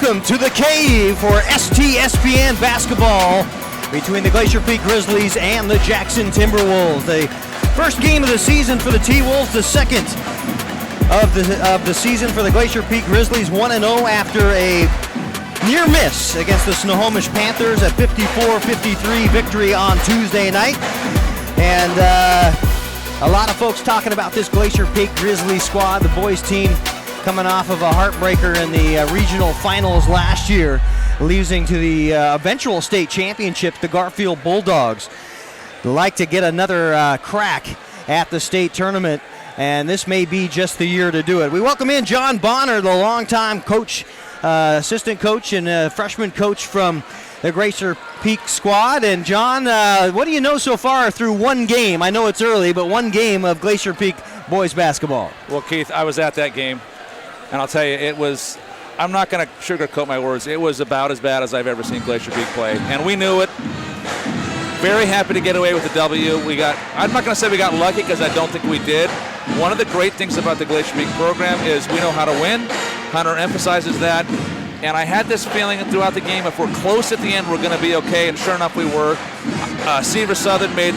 Welcome to the cave for STSPN basketball between the Glacier Peak Grizzlies and the Jackson Timberwolves. The first game of the season for the T-Wolves, the second of the season for the Glacier Peak Grizzlies, 1-0 after a near miss against the Snohomish Panthers, a 54-53 victory on Tuesday night. And a lot of folks talking about this Glacier Peak Grizzlies squad, the boys team coming off of a heartbreaker in the regional finals last year, losing to the eventual state championship, the Garfield Bulldogs. Like to get another crack at the state tournament, and this may be just the year to do it. We welcome in John Bonner, the longtime coach, assistant coach and freshman coach from the Glacier Peak squad. And John, what do you know so far through one game? I know it's early, but one game of Glacier Peak boys basketball. Well, Keith, I was at that game, and I'll tell you, it was, I'm not going to sugarcoat my words, it was about as bad as I've ever seen Glacier Peak play, and we knew it. Very happy to get away with the W. I'm not going to say we got lucky, because I don't think we did. One of the great things about the Glacier Peak program is we know how to win. Hunter emphasizes that. And I had this feeling throughout the game, if we're close at the end, we're going to be okay. And sure enough, we were. Seaver Southern made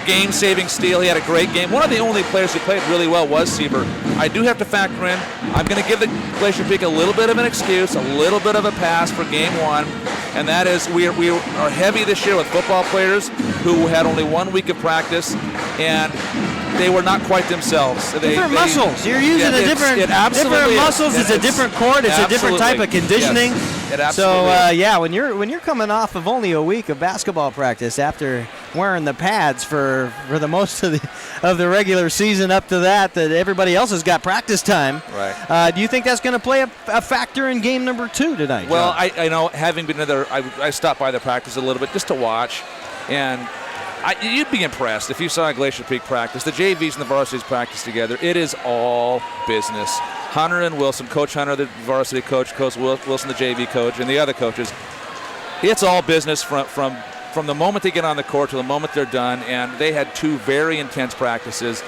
game-saving steal. He had a great game. One of the only players who played really well was Seaver. I do have to factor in, I'm going to give the Glacier Peak a little bit of an excuse, a little bit of a pass for game one. And that is, we are heavy this year with football players who had only 1 week of practice, and they were not quite themselves. Different muscles. You're using different muscles. It's a different court. It's a different type of conditioning. Yes, it absolutely so when you're coming off of only a week of basketball practice after wearing the pads for the most of the regular season up to that everybody else has got practice time. Right. Do you think that's going to play a factor in game number 2 tonight? Well, John? I know, having been there, I stopped by the practice a little bit just to watch, and you'd be impressed if you saw Glacier Peak practice. The JVs and the varsities practice together. It is all business. Hunter and Wilson, Coach Hunter, the varsity coach, Coach Wilson, the JV coach, and the other coaches. It's all business from the moment they get on the court to the moment they're done, and they had 2 very intense practices.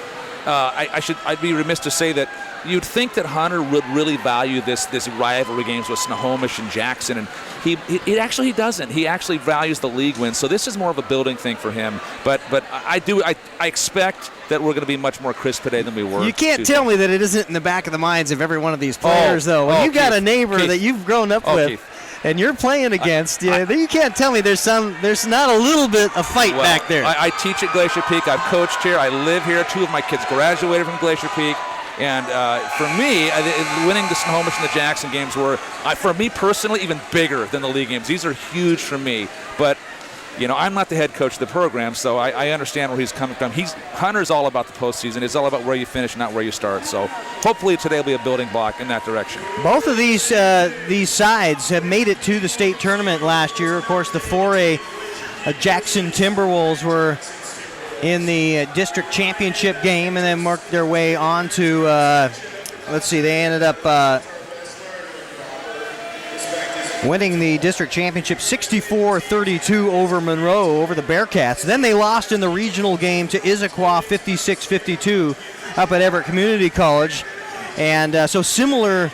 I'd be remiss to say that you'd think that Hunter would really value this rivalry games with Snohomish and Jackson, and he actually doesn't. He actually values the league wins. So this is more of a building thing for him. But I expect that we're going to be much more crisp today than we were. You can't tell me that it isn't in the back of the minds of every one of these players, though. When you got a neighbor that you've grown up with, Keith, and you're playing against, you can't tell me there's not a little bit of fight back there. I teach at Glacier Peak. I've coached here. I live here. 2 of my kids graduated from Glacier Peak. And for me, winning the Snohomish and the Jackson games were, for me personally, even bigger than the league games. These are huge for me. But, I'm not the head coach of the program, so I understand where he's coming from. Hunter's all about the postseason. It's all about where you finish, not where you start. So hopefully today will be a building block in that direction. Both of these sides have made it to the state tournament last year. Of course, the 4A Jackson Timberwolves were in the district championship game and then worked their way on to, they ended up winning the district championship 64-32 over Monroe, over the Bearcats. Then they lost in the regional game to Issaquah 56-52 up at Everett Community College. And so similar,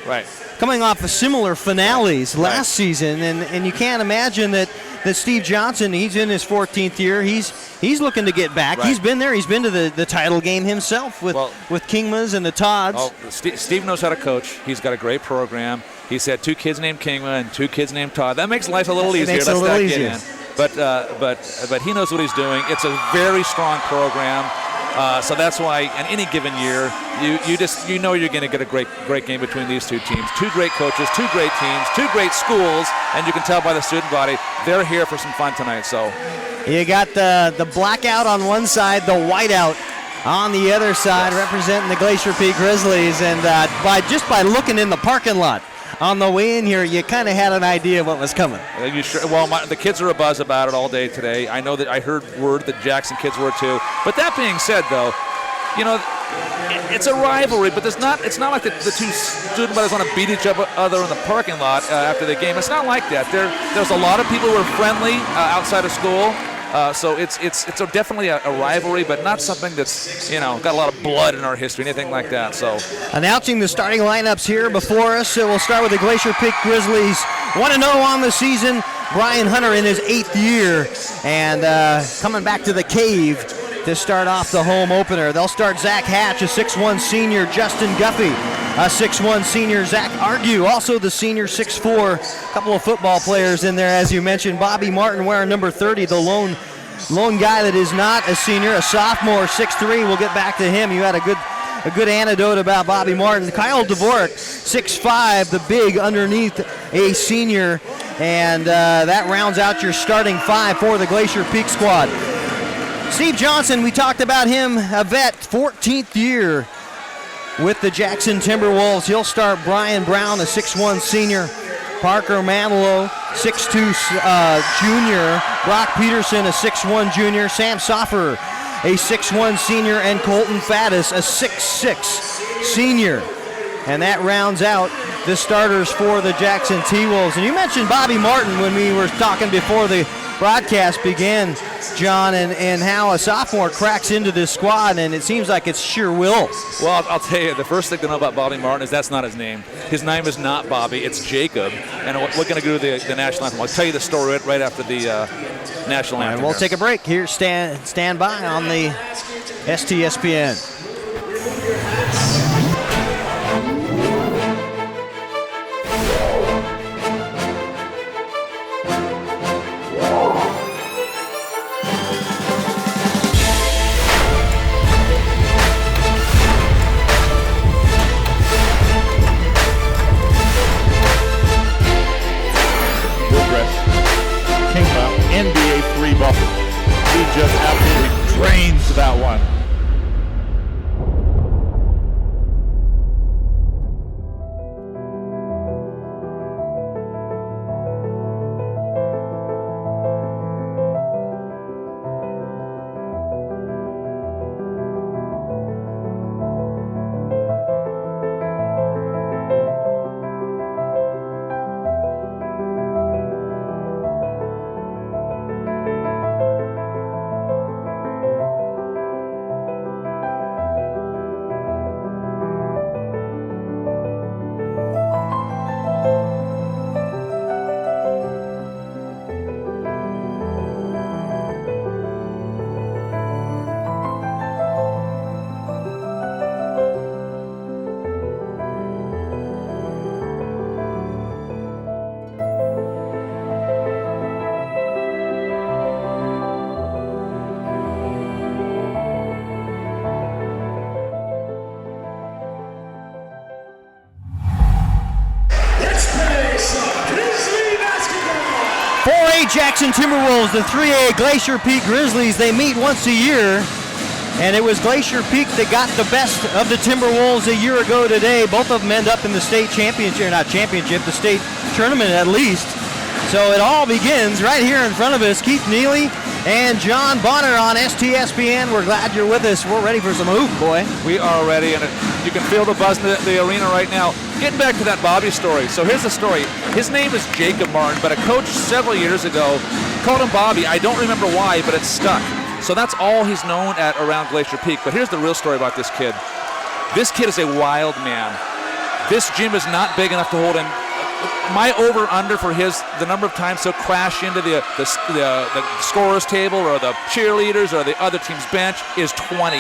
coming off of similar finales last season, and you can't imagine that Steve Johnson, he's in his 14th year. He's looking to get back. He's been there. He's been to the title game himself with Kingmas and the Todds. Steve knows how to coach. He's got a great program. He's had 2 kids named Kingma and 2 kids named Todd. That makes life a little easier. Makes it a little easier. But he knows what he's doing. It's a very strong program. So that's why in any given year, you know you're going to get a great game between these 2 teams. 2 great coaches, 2 great teams, 2 great schools, and you can tell by the student body they're here for some fun tonight. So you got the blackout on one side, the whiteout on the other side, representing the Glacier Peak Grizzlies, and by looking in the parking lot on the way in here, you kind of had an idea of what was coming. You sure? Well, the kids are abuzz about it all day today. I know that I heard word that Jackson kids were too. But that being said, though, it's a rivalry, but it's not like the 2 student brothers want to beat each other in the parking lot after the game. It's not like that. There's a lot of people who are friendly outside of school. So it's definitely a rivalry, but not something that's, got a lot of blood in our history, anything like that. So announcing the starting lineups here before us. So we'll start with the Glacier Peak Grizzlies. 1-0 on the season. Brian Hunter in his 8th year, and coming back to the cave to start off the home opener. They'll start Zach Hatch, a 6'1 senior, Justin Guffey, a 6'1 senior, Zach Argue, also the senior, 6'4. A couple of football players in there, as you mentioned. Bobby Martin wearing number 30, the lone guy that is not a senior, a sophomore, 6'3. We'll get back to him. You had a good anecdote about Bobby Martin. Kyle Dvorak, 6'5", the big underneath, a senior, and that rounds out your starting 5 for the Glacier Peak squad. Steve Johnson, we talked about him, a vet, 14th year with the Jackson Timberwolves. He'll start Brian Brown, a 6'1 senior, Parker Manilow, 6'2 junior, Brock Peterson, a 6'1 junior, Sam Soffer, a 6'1 senior, and Colton Faddis, a 6'6 senior. And that rounds out the starters for the Jackson T-Wolves. And you mentioned Bobby Martin when we were talking before the broadcast began, John, and how a sophomore cracks into this squad, and it seems like it's sheer will. Well, I'll tell you, the first thing to know about Bobby Martin is that's not his name. His name is not Bobby, it's Jacob. And we're going to go to the national anthem. I'll tell you the story right after the national anthem. And we'll take a break here. Stand by on the STSPN. NBA 3 buffer. He just absolutely drains that one. Jackson Timberwolves, the 3A Glacier Peak Grizzlies, they meet once a year, and it was Glacier Peak that got the best of the Timberwolves a year ago today. Both of them end up in the state championship, not championship, the state tournament at least. So it all begins right here in front of us. Keith Neely and John Bonner on STSPN. We're glad you're with us. We're ready for some hoop, boy. We are ready, and you can feel the buzz in the arena right now. Getting back to that Bobby story. So here's the story. His name is Jacob Martin, but a coach several years ago called him Bobby. I don't remember why, but it stuck. So that's all he's known at around Glacier Peak. But here's the real story about this kid. This kid is a wild man. This gym is not big enough to hold him. My over-under for the number of times he'll crash into the scorer's table or the cheerleaders or the other team's bench is 20.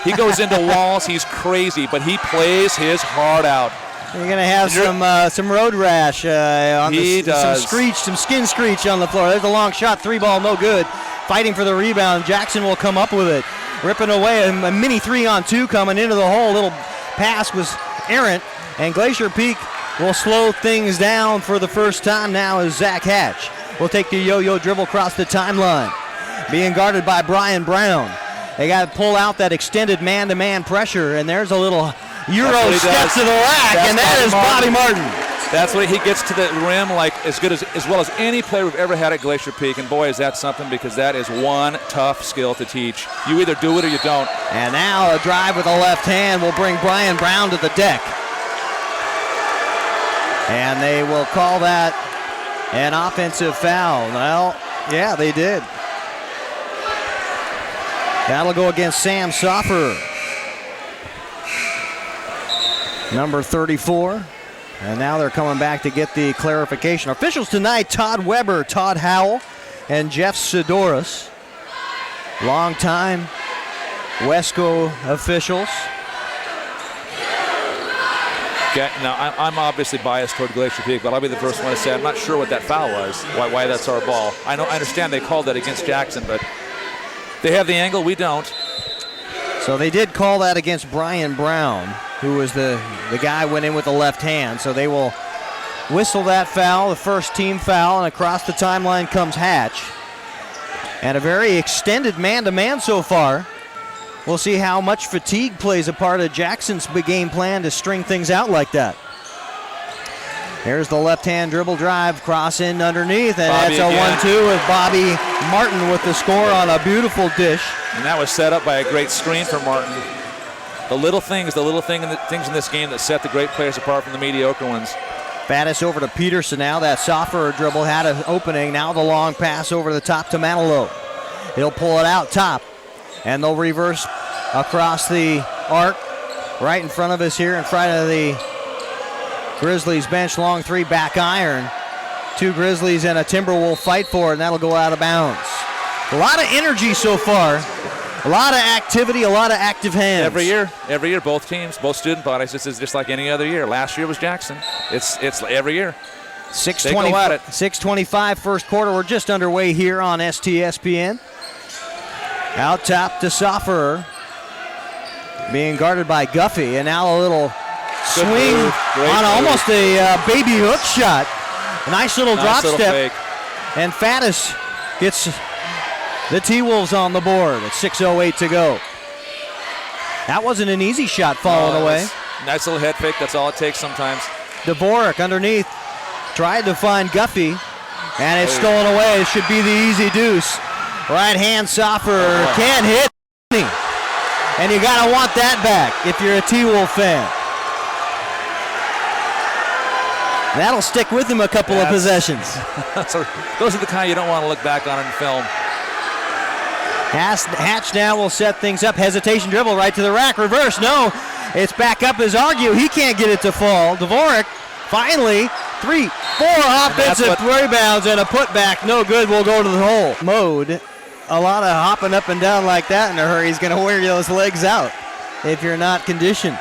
He goes into walls. He's crazy, but he plays his heart out. You're going to have some road rash on some skin screech on the floor. There's a long shot, 3-ball, no good. Fighting for the rebound. Jackson will come up with it. Ripping away a mini 3-on-2 coming into the hole. Little pass was errant, and Glacier Peak will slow things down for the first time now as Zach Hatch will take the yo-yo dribble across the timeline. Being guarded by Brian Brown. They got to pull out that extended man-to-man pressure, and there's a little Euro step to the rack, and that is Bobby Martin. That's what he gets to the rim like as well as any player we've ever had at Glacier Peak, and boy, is that something, because that is one tough skill to teach. You either do it or you don't. And now a drive with the left hand will bring Brian Brown to the deck. And they will call that an offensive foul. Well, yeah, they did. That'll go against Sam Soffer, number 34. And now they're coming back to get the clarification. Officials tonight, Todd Weber, Todd Howell, and Jeff Sidoris. Long-time Wesco officials. Okay, now, I'm obviously biased toward Glacier Peak, but I'll be the first one to say I'm not sure what that foul was, why that's our ball. I understand they called that against Jackson, but they have the angle, we don't. So they did call that against Brian Brown, who was the guy went in with the left hand. So they will whistle that foul, the first team foul, and across the timeline comes Hatch. And a very extended man-to-man so far. We'll see how much fatigue plays a part of Jackson's big game plan to string things out like that. Here's the left-hand dribble drive, cross in underneath, and Bobby that's a 1-2 with Bobby Martin with the score on a beautiful dish. And that was set up by a great screen for Martin. The little things in this game that set the great players apart from the mediocre ones. Faddis over to Peterson now. That softer dribble had an opening. Now the long pass over the top to Manilow. He'll pull it out top, and they'll reverse across the arc right in front of us here in front of the Grizzlies bench. Long three, back iron. Two Grizzlies and a Timberwolf fight for it, and that'll go out of bounds. A lot of energy so far. A lot of activity, a lot of active hands. Every year, both teams, both student bodies. This is just like any other year. Last year was Jackson. It's every year. 6:25 first quarter. We're just underway here on STSPN. Out top to Sofferer, being guarded by Guffey, and now a little swing on almost a baby hook shot. A nice little drop step, fake. and Faddis gets the T-Wolves on the board at 6:08 to go. That wasn't an easy shot falling away. Nice little head fake, that's all it takes sometimes. Dvorak underneath, tried to find Guffey, and it's stolen away. It should be the easy deuce. Right hand Soffer can't hit, and you gotta want that back if you're a T-Wolf fan. That'll stick with him a couple of possessions. So those are the kind you don't want to look back on in film. Hatch now will set things up. Hesitation dribble right to the rack. Reverse. No. It's back up as argue. He can't get it to fall. Dvorak finally 3-4 offensive rebounds and a putback. No good. We'll go to the hole. Mode. A lot of hopping up and down like that in a hurry is going to wear those legs out if you're not conditioned.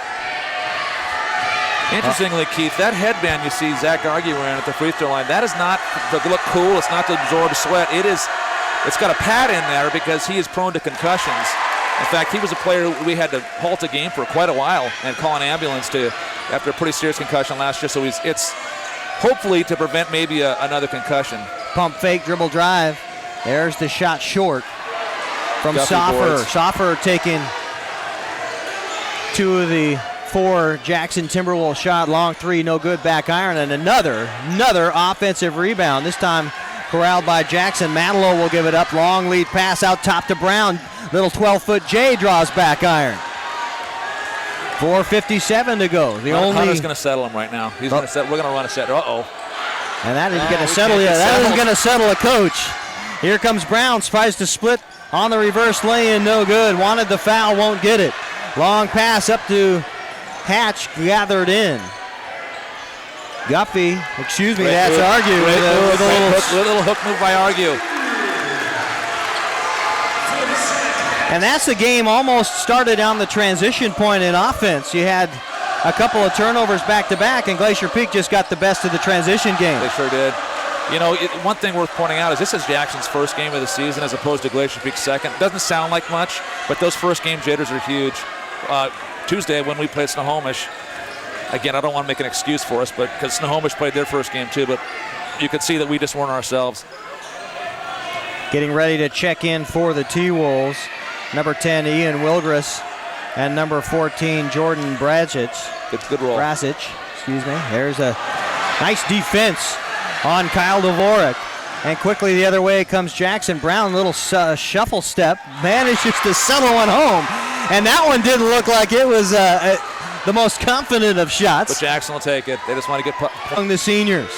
Interestingly, Keith, that headband you see Zach Argy wearing at the free throw line, that is not to look cool. It's not to absorb sweat. It's got a pad in there because he is prone to concussions. In fact, he was a player we had to halt a game for quite a while and call an ambulance to after a pretty serious concussion last year. So it's hopefully to prevent maybe another concussion. Pump fake, dribble drive. There's the shot short from Soffer. Soffer taking two of the four Jackson Timberwolves shot. Long three, no good, back iron, and another offensive rebound. This time corralled by Jackson. Manilow will give it up. Long lead pass out top to Brown. Little 12-foot J draws back iron. 4:57 to go. Hunter's going to settle him right now. He's going to set. We're going to run a set. Uh-oh. And that isn't going to settle yet. That isn't going to settle a coach. Here comes Brown. Tries to split on the reverse lay-in. No good. Wanted the foul. Won't get it. Long pass up to Hatch. Gathered in. Guffey, that's Argue. With a little hook move by Argue. And that's the game almost started on the transition point in offense. You had a couple of turnovers back-to-back, and Glacier Peak just got the best of the transition game. They sure did. You know, one thing worth pointing out is this is Jackson's first game of the season as opposed to Glacier Peak's second. Doesn't sound like much, but those first game jitters are huge. Tuesday when we played Snohomish, again, I don't want to make an excuse for us, but because Snohomish played their first game too, but you could see that we just weren't ourselves. Getting ready to check in for the T-Wolves. Number 10, Ian Wildress, and number 14, Jordan Brasic. Good roll. There's a nice defense on Kyle Dvorak. And quickly the other way comes Jackson Brown. Little shuffle step. Manages to settle one home. And that one didn't look like it was the most confident of shots. But Jackson will take it. They just want to get among the seniors.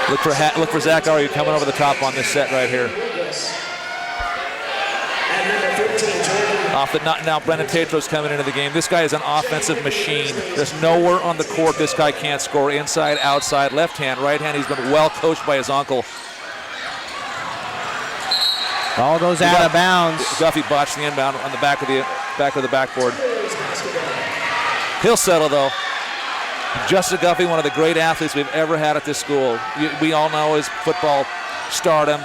Look for Zach Argue coming over the top on this set right here. Now Brendan Tatro's coming into the game. This guy is an offensive machine. There's nowhere on the court this guy can't score. Inside, outside, left hand, right hand. He's been well coached by his uncle. Ball goes out of bounds. Guffey botched the inbound on the back of the backboard. He'll settle though. Justin Guffey, one of the great athletes we've ever had at this school. We all know his football stardom.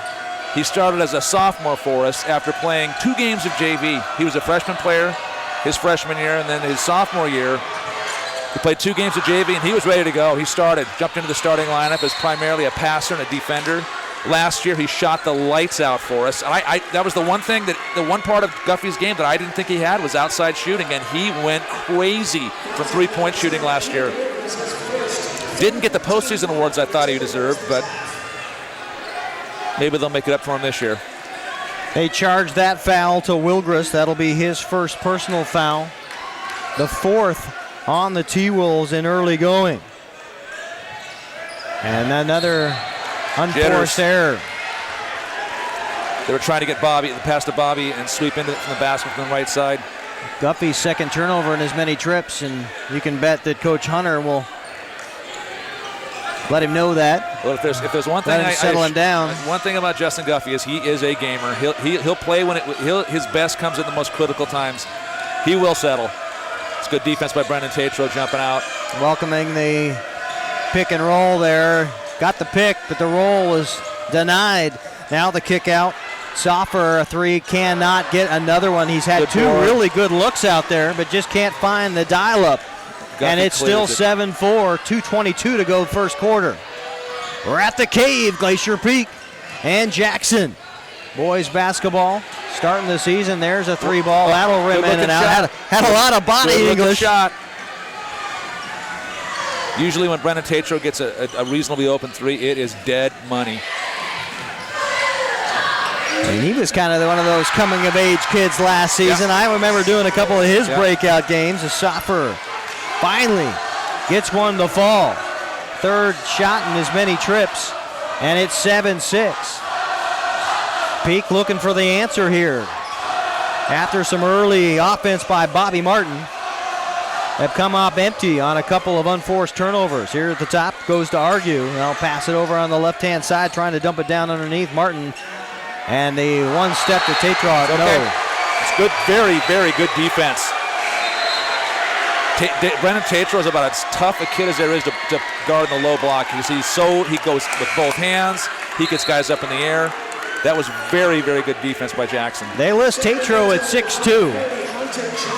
He started as a sophomore for us after playing 2 games of JV. He was a freshman player his freshman year, and then his sophomore year, he played 2 games of JV, and he was ready to go. He jumped into the starting lineup as primarily a passer and a defender. Last year, he shot the lights out for us. And that was the one part of Guffey's game that I didn't think he had was outside shooting, and he went crazy from 3-point shooting last year. Didn't get the postseason awards I thought he deserved, but maybe they'll make it up for him this year. They charge that foul to Wilgris. That'll be his first personal foul. The 4th on the T-Wolves in early going. And another unforced error. They were trying to get past to Bobby and sweep into it from the basket from the right side. Guffey's second turnover in as many trips, and you can bet that Coach Hunter will let him know that. Well, if there's one thing settle him down. One thing about Justin Guffey is he is a gamer. He'll play when his best comes at the most critical times. He will settle. It's good defense by Brendan Tatro jumping out. Welcoming the pick and roll there. Got the pick, but the roll was denied. Now the kick out. Soffer, a 3, cannot get another one. He's had 2 really good looks out there, but just can't find the dial-up. And it's still 7-4, 2:22 to go first quarter. We're at the Cave, Glacier Peak and Jackson. Boys basketball starting the season. There's a 3 ball. That'll rim in and out. Had a lot of body English. Shot. Usually when Brendan Tatro gets a reasonably open 3, it is dead money. And he was kind of one of those coming-of-age kids last season. I remember doing a couple of his breakout games. A Soffer finally gets one to fall. 3rd shot in as many trips, and it's 7-6. Peak looking for the answer here. After some early offense by Bobby Martin, have come up empty on a couple of unforced turnovers. Here at the top goes to Argue. I'll pass it over on the left-hand side, trying to dump it down underneath Martin. And the one step to Tatro. Okay. No. It's good, very, very good defense. Brendan Tatro is about as tough a kid as there is to guard in the low block. He goes with both hands. He gets guys up in the air. That was very, very good defense by Jackson. They list Tatro at 6'2".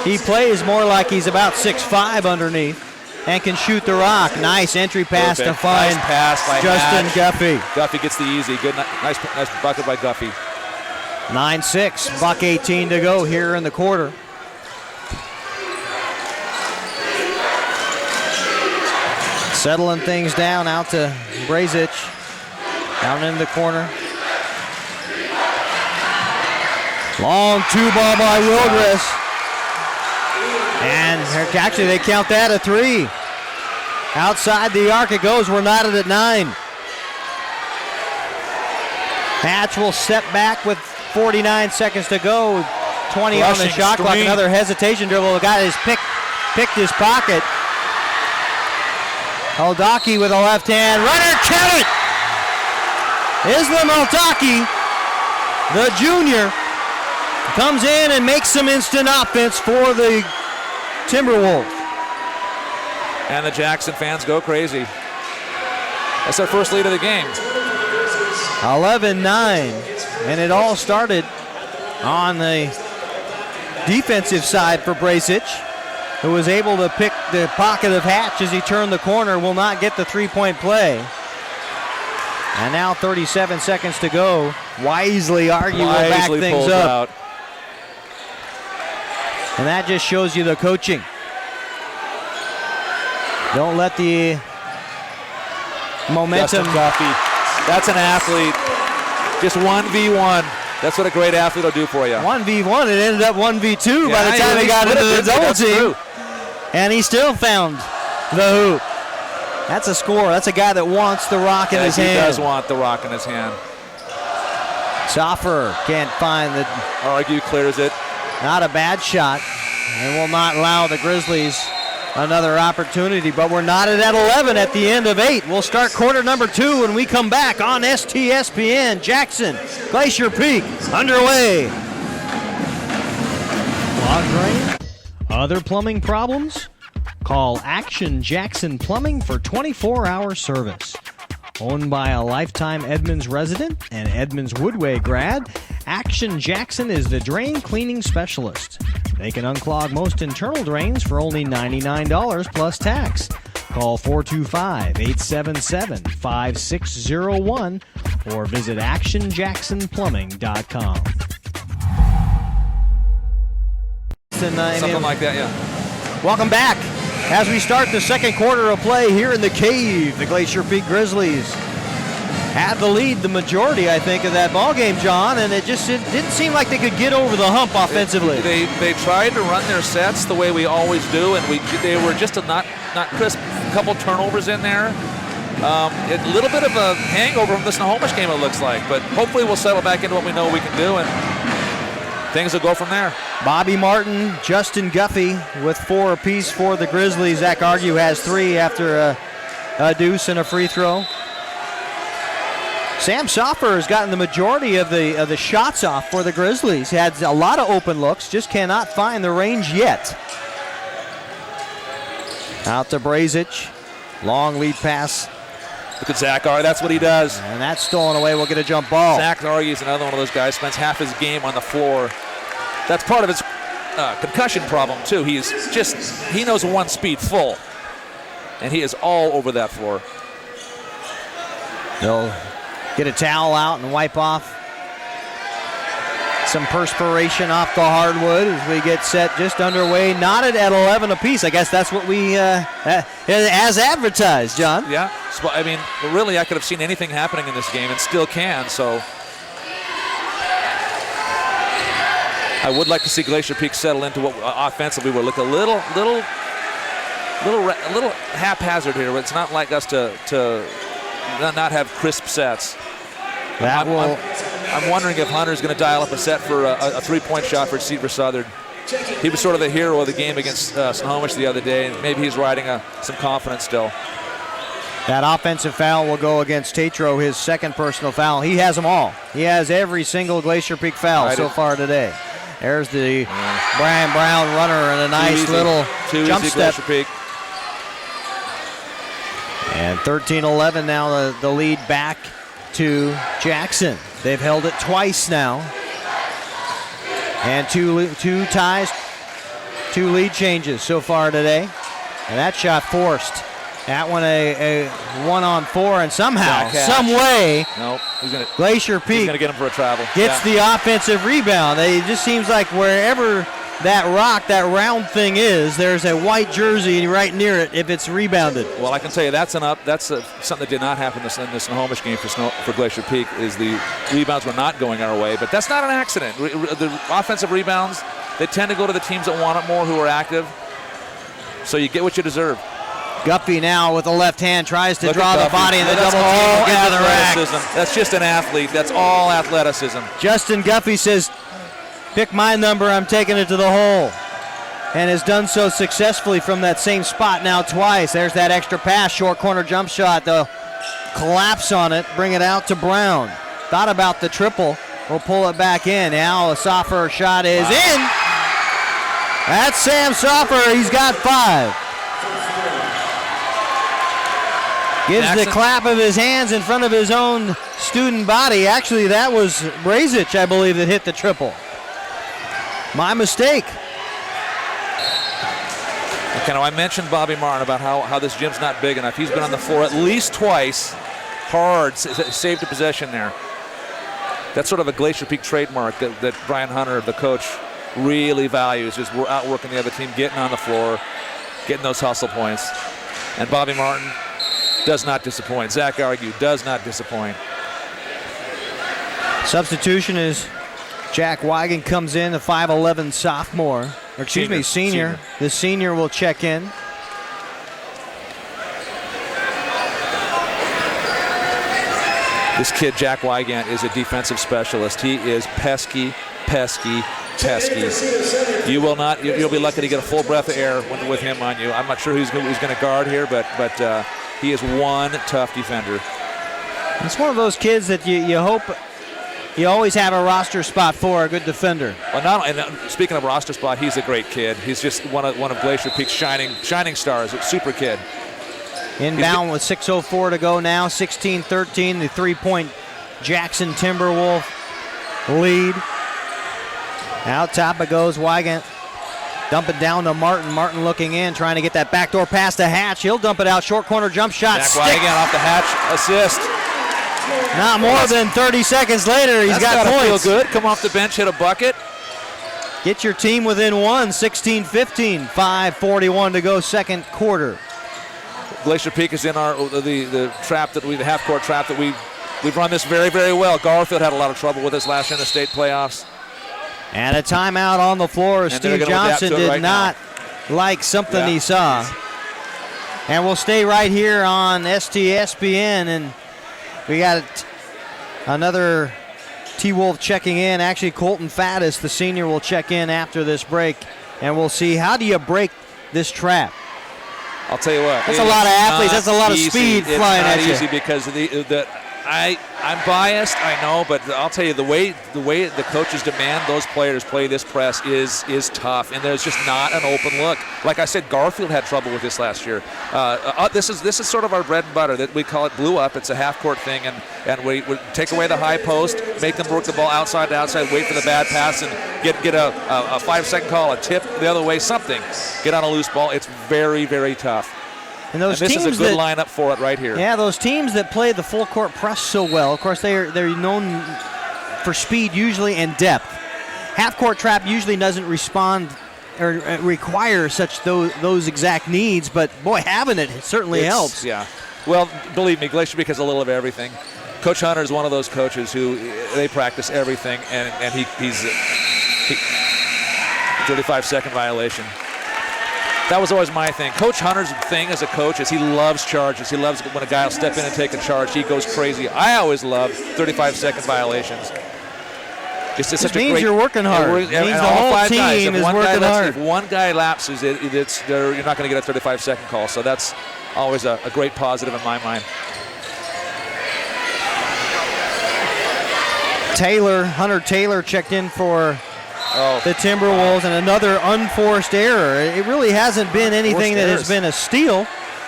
He plays more like he's about 6'5" underneath and can shoot the rock. Nice entry pass to find nice pass by Justin Guffey. Guffey gets the easy. Good, nice bucket by Guffey. 9-6, $1:18 to go here in the quarter. Settling things down out to Brazic. Down in the corner. Long 2 ball by Wilgris. And actually they count that a 3. Outside the arc it goes. We're knotted at 9. Hatch will step back with 49 seconds to go. 20 on the shot clock. Another hesitation dribble. The guy has picked his pocket. Aldaki with a left hand. Runner, count it! Islam Aldaki, the junior, comes in and makes some instant offense for the Timberwolves. And the Jackson fans go crazy. That's their first lead of the game. 11-9, and it all started on the defensive side for Brazic, who was able to pick the pocket of Hatch as he turned the corner, will not get the 3-point play. And now 37 seconds to go. Wisely Argue will back things up. Out. And that just shows you the coaching. Don't let the momentum. Justin Guffey, that's an athlete. Just 1v1. That's what a great athlete will do for you. 1v1, it ended up 1v2 by the time he got into the double team. And he still found the hoop. That's a score. That's a guy that wants the rock in his hand. He does want the rock in his hand. Soffer can't find the... Argue clears it. Not a bad shot, and will not allow the Grizzlies another opportunity, but we're knotted at 11 at the end of 8. We'll start quarter number 2 when we come back on STSPN. Jackson, Glacier Peak, underway. Clogged drain? Other plumbing problems? Call Action Jackson Plumbing for 24-hour service. Owned by a lifetime Edmonds resident and Edmonds Woodway grad, Action Jackson is the drain cleaning specialist. They can unclog most internal drains for only $99 plus tax. Call 425-877-5601 or visit actionjacksonplumbing.com. Something like that, yeah. Welcome back. As we start the second quarter of play here in the Cave, the Glacier Peak Grizzlies had the lead the majority, I think, of that ball game, John, and it didn't seem like they could get over the hump offensively. They tried to run their sets the way we always do, and they were just not crisp. A couple turnovers in there. A little bit of a hangover from the Snohomish game, it looks like, but hopefully we'll settle back into what we know we can do, and things will go from there. Bobby Martin, Justin Guffey with 4 apiece for the Grizzlies. Zach Argue has 3 after a deuce and a free throw. Sam Soffer has gotten the majority of the shots off for the Grizzlies. He had a lot of open looks, just cannot find the range yet. Out to Brazic. Long lead pass. Look at Zach Argue, that's what he does. And that's stolen away. We'll get a jump ball. Zach Argue is another one of those guys, spends half his game on the floor. That's part of his concussion problem, too. He knows one speed full, and he is all over that floor. They'll get a towel out and wipe off some perspiration off the hardwood as we get set just underway. Knotted at 11 apiece. I guess that's what we, as advertised, John. Yeah. So, I mean, really, I could have seen anything happening in this game and still can, so... I would like to see Glacier Peak settle into what offensively would look a little haphazard here. It's not like us to not have crisp sets. I'm wondering if Hunter's going to dial up a set for a three-point shot for Seaver Southern. He was sort of the hero of the game against Snohomish the other day, and maybe he's riding some confidence still. That offensive foul will go against Tatro, his second personal foul. He has them all. He has every single Glacier Peak foul so far today. There's the Brian Brown runner and a nice little jump step. Peak. And 13-11 now, the lead back to Jackson. They've held it twice now. And two ties, 2 lead changes so far today. And that shot forced. That one a 1-on-4, and somehow, some way, Glacier Peak he's gonna get him for a travel. Gets the offensive rebound. It just seems like wherever that rock, that round thing is, there's a white jersey right near it if it's rebounded. Well, I can tell you that's something that did not happen in the Snohomish game for Glacier Peak, is the rebounds were not going our way, but that's not an accident. The offensive rebounds, they tend to go to the teams that want it more, who are active, so you get what you deserve. Guppy now with the left hand tries to draw the body and the double team into the rack. That's just an athlete. That's all athleticism. Justin Guppy says, pick my number, I'm taking it to the hole. And has done so successfully from that same spot now twice. There's that extra pass, short corner jump shot. They'll collapse on it, bring it out to Brown. Thought about the triple. We'll pull it back in. Now a Soffer shot is in. That's Sam Soffer. He's got 5. Gives the clap of his hands in front of his own student body. Actually, that was Brazic, I believe, that hit the triple. My mistake. Okay, now I mentioned Bobby Martin about how this gym's not big enough. He's been on the floor at least twice, hard, saved a possession there. That's sort of a Glacier Peak trademark that Brian Hunter, the coach, really values, is we're outworking the other team, getting on the floor, getting those hustle points. And Bobby Martin does not disappoint. Zach Argue does not disappoint. Substitution is Jack Wigan comes in, the 5'11 sophomore. Or excuse me, senior. The senior will check in. This kid, Jack Wygant, is a defensive specialist. He is pesky. You'll be lucky to get a full breath of air with him on you. I'm not sure who's going to guard here, but he is one tough defender. It's one of those kids that you hope you always have a roster spot for, a good defender. Well, speaking of roster spot, he's a great kid. He's just one of Glacier Peak's shining stars. A super kid. Inbound with 6:04 to go now, 16-13, the 3-point Jackson Timberwolf lead. Out top it goes Wygant. Dump it down to Martin. Martin looking in, trying to get that backdoor pass to Hatch. He'll dump it out, short corner jump shot. Jack Wygant off the Hatch assist. Not more than 30 seconds later, he's got points. Feel good. Come off the bench, hit a bucket. Get your team within one, 16-15, 5:41 to go, second quarter. Glacier Peak is in the trap the half-court trap that we've run this very, very well. Garfield had a lot of trouble with us last year in the state playoffs. And a timeout on the floor. Steve Johnson did not like something he saw. And we'll stay right here on STSPN, and we got another T-Wolf checking in. Actually, Colton Faddis, the senior, will check in after this break, and we'll see how do you break this trap. I'll tell you what. That's a lot of athletes. That's a lot of speed flying at you. It's not easy because I'm biased, I know, but I'll tell you the way the coaches demand those players play this press is tough, and there's just not an open look. Like I said, Garfield had trouble with this last year. This is sort of our bread and butter. That we call it blue up. It's a half-court thing, and we take away the high post, make them work the ball outside to outside, wait for the bad pass, and get a 5-second call, a tip the other way, something. Get on a loose ball. It's very, very tough. And this is a good lineup for it right here. Yeah, those teams that play the full court press so well, of course they're known for speed usually and depth. Half court trap usually doesn't respond or require those exact needs, but boy, having it certainly helps. Yeah. Well, believe me, Glacier Peak has a little of everything. Coach Hunter is one of those coaches who they practice everything, and he's 35-second violation. That was always my thing. Coach Hunter's thing as a coach is he loves charges. He loves when a guy will step in and take a charge. He goes crazy. I always love 35-second violations. It means you're working hard. It means the whole team is working hard. If one guy lapses, you're not going to get a 35-second call. So that's always a great positive in my mind. Hunter Taylor checked in for the Timberwolves, and another unforced error. It really hasn't been anything that has been a steal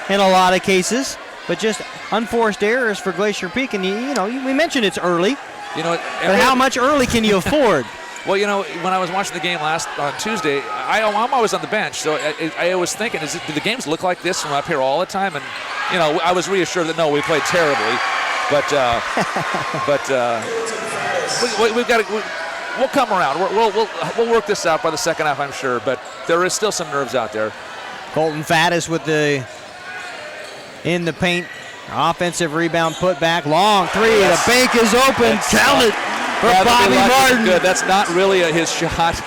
in a lot of cases, but just unforced errors for Glacier Peak. And we mentioned it's early. But how much early can you afford? Well, when I was watching the game on Tuesday, I'm always on the bench, so I was thinking, do the games look like this from up here all the time? And I was reassured that no, we played terribly, but we've got to. We'll come around. We'll work this out by the second half, I'm sure. But there is still some nerves out there. Colton Faddis in the paint. Offensive rebound put back. Long three. The bank is open. Count it for Bobby Martin. Good. That's not really his shot.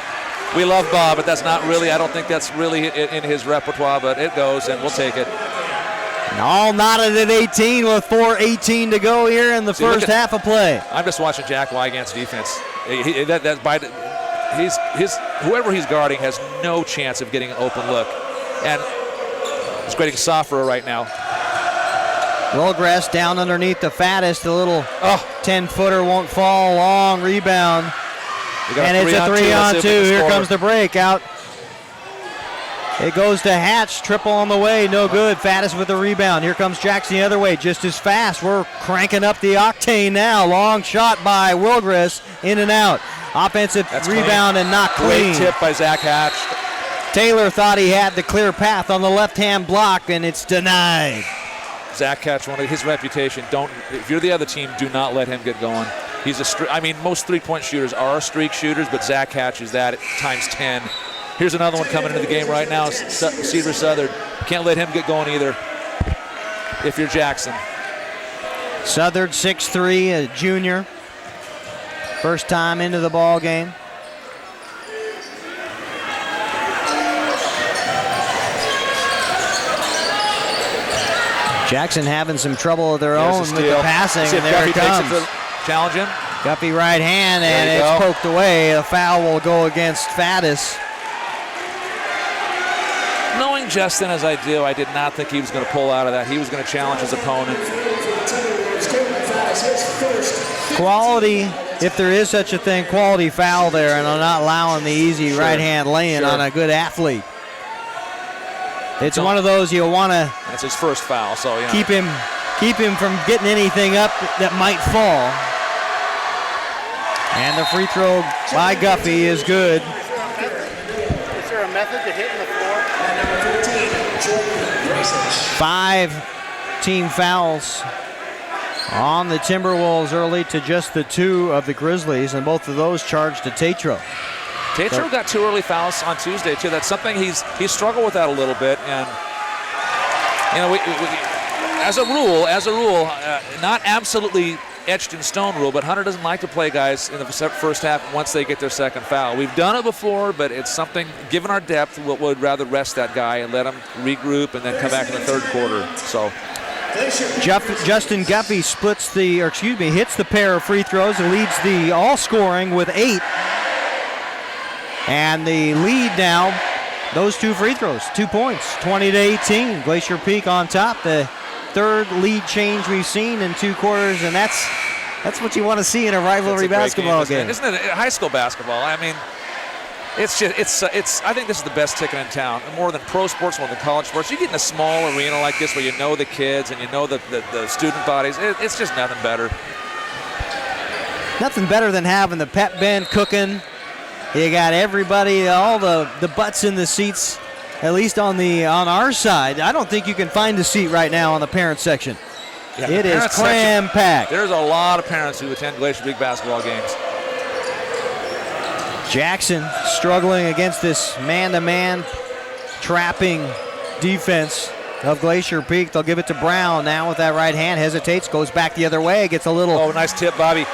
We love Bob, but that's not really. I don't think that's really in his repertoire. But it goes, and we'll take it. And all knotted at 18 with 4:18 to go here in the first half of play. I'm just watching Jack Wygant's defense. Whoever he's guarding has no chance of getting an open look, and he's getting softer right now. Wilgress down underneath the Faddis. The little 10-footer won't fall. Long rebound, and it's a 3-on-2. Here comes the break out. It goes to Hatch, triple on the way, no good. Faddis with the rebound. Here comes Jackson the other way, just as fast. We're cranking up the octane now. Long shot by Wilgress, in and out. Offensive rebound and not clean. Great tip by Zach Hatch. Taylor thought he had the clear path on the left-hand block, and it's denied. Zach Hatch, his reputation, if you're the other team, do not let him get going. He's most three-point shooters are streak shooters, but Zach Hatch is that times 10. Here's another one coming into the game right now, Cedar Southern. Can't let him get going either if you're Jackson. Southern 6'3", a junior. First time into the ball game. Jackson having some trouble of their own with the passing, and there it comes. Challenge him. Guppy right hand, and it's poked away. A foul will go against Faddis. Knowing Justin as I do, I did not think he was going to pull out of that. He was going to challenge his opponent. Quality, if there is such a thing, quality foul there, and not allowing the easy right hand lay-in on a good athlete. It's one of those you want to. That's his first foul, so yeah. Keep him from getting anything up that might fall. And the free throw by Guffey is good. Is there a method to hitting the floor? 5 team fouls on the Timberwolves early to just the 2 of the Grizzlies, and both of those charged to Tatro. Tatro got 2 early fouls on Tuesday too. That's something he's struggled with that a little bit, and we as a rule, not absolutely etched in stone rule, but Hunter doesn't like to play guys in the first half once they get their second foul. We've done it before, but it's something, given our depth, we'd rather rest that guy and let him regroup and then come back in the third quarter. So Justin Guffey hits the pair of free throws and leads the all-scoring with 8. And the lead now, those 2 free throws, 2 points, 20-18. Glacier Peak on top. The third lead change we've seen in 2 quarters, and that's what you want to see in a rivalry basketball game. Isn't it? High school basketball. I mean, I think this is the best ticket in town, more than pro sports, more than college sports. You get in a small arena like this where you know the kids and you know the student bodies. It's just nothing better. Nothing better than having the pep band cooking. You got everybody, all the butts in the seats, at least on our side. I don't think you can find a seat right now on the parent section. Yeah, it is cram-packed. There's a lot of parents who attend Glacier Peak basketball games. Jackson struggling against this man-to-man trapping defense of Glacier Peak. They'll give it to Brown now with that right hand. Hesitates, goes back the other way, gets a little. Oh, nice tip, Bobby.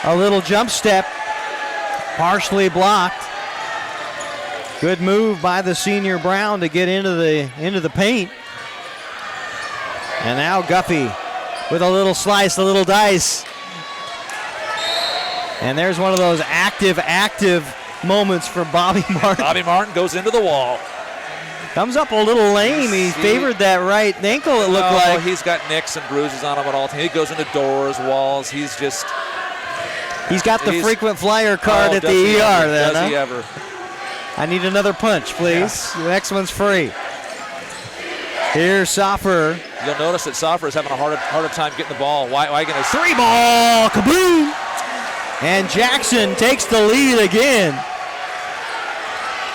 A little jump step, partially blocked. Good move by the senior Brown to get into the paint. And now Guffey with a little slice, a little dice. And there's one of those active moments for Bobby Martin. Bobby Martin goes into the wall. Comes up a little lame. He favored that right ankle, it looked like. He's got nicks and bruises on him at all times. He goes into doors, walls. He's got the frequent flyer card at the ER then. Does he ever? I need another punch, please. Yeah. The next one's free. Here's Soffer. You'll notice that Soffer is having a harder time getting the ball. Why going to 3-ball, kaboom! And Jackson takes the lead again.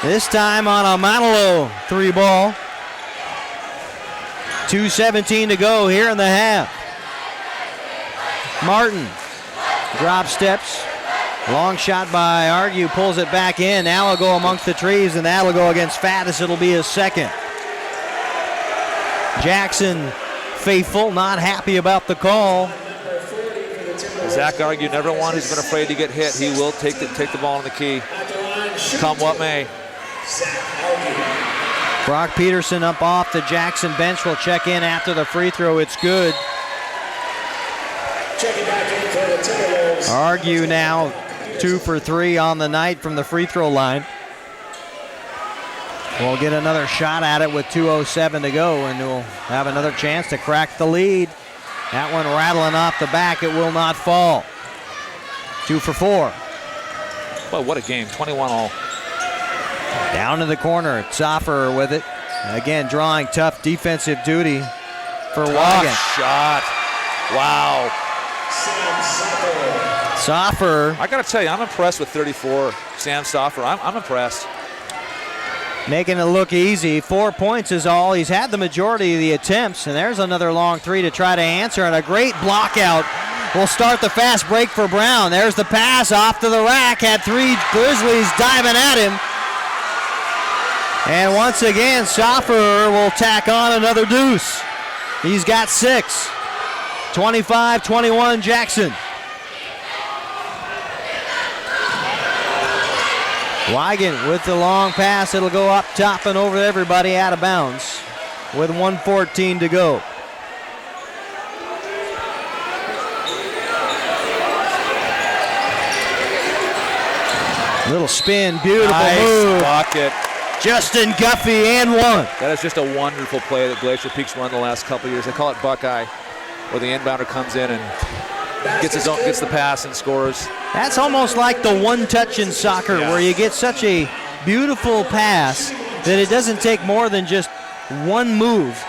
This time on a Manalo 3-ball. 2:17 to go here in the half. Martin drop steps. Long shot by Argue, pulls it back in. Now it'll go amongst the trees, and that'll go against Faddis. It'll be his second. Jackson faithful, not happy about the call. Zach Argue, never one who's been afraid to get hit. He will take the ball in the key, come what may. Brock Peterson up off the Jackson bench will check in after the free throw. It's good. Argue now 2 for 3 on the night from the free throw line. We'll get another shot at it with 2:07 to go, and we'll have another chance to crack the lead. That one rattling off the back. It will not fall. 2 for 4. Well, what a game. 21-all. Down to the corner. Soffer with it. Again, drawing tough defensive duty for Wagon. Shot. Wow. Soffer. I got to tell you, I'm impressed with 34. Sam Soffer. I'm impressed. Making it look easy. 4 points is all. He's had the majority of the attempts, and there's another long 3 to try to answer, and a great block out will start the fast break for Brown. There's the pass off to the rack. Had 3 Grizzlies diving at him. And once again, Soffer will tack on another deuce. He's got 6. 25-21 Jackson. Wigan with the long pass. It'll go up top and over everybody out of bounds with 1:14 to go. Little spin, beautiful Nice move. bucket. Justin Guffey and one. That is just a wonderful play that Glacier Peak's run the last couple of years. They call it Buckeye, where the inbounder comes in and gets the pass and scores. That's almost like the one touch in soccer where you get such a beautiful pass that it doesn't take more than just one move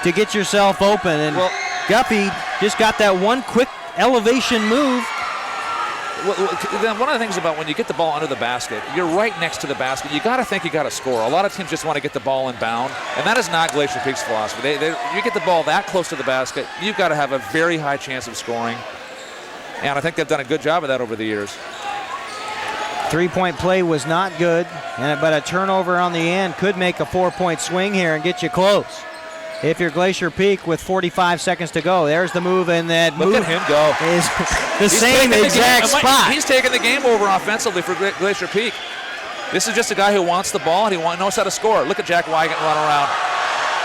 to get yourself open. And Guffey just got that one quick elevation move. Then one of the things about when you get the ball under the basket, you're right next to the basket. You got to think you got to score. A lot of teams just want to get the ball in bound, and that is not Glacier Peak's philosophy. You get the ball that close to the basket, you've got to have a very high chance of scoring, and I think they've done a good job of that over the years. Three-point play was not good, but a turnover on the end could make a 4-point swing here and get you close. If you're Glacier Peak with 45 seconds to go, there's the move, and that Look move at him go. is the same exact spot. He's taking the game over offensively for Glacier Peak. This is just a guy who wants the ball and he knows how to score. Look at Jack Wygant run around.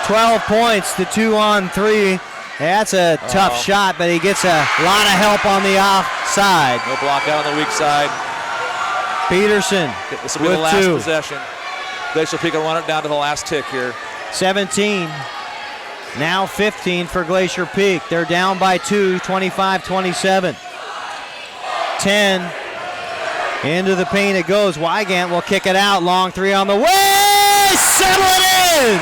12 points, the 2-on-3. That's a tough shot, but he gets a lot of help on the offside. No block out on the weak side. Peterson This will be with the last 2. possession. Glacier Peak will run it down to the last tick here. 17. Now 15 for Glacier Peak. They're down by 2, 25-27. 10. Into the paint it goes. Wygant will kick it out. Long 3 on the way. Settle it in.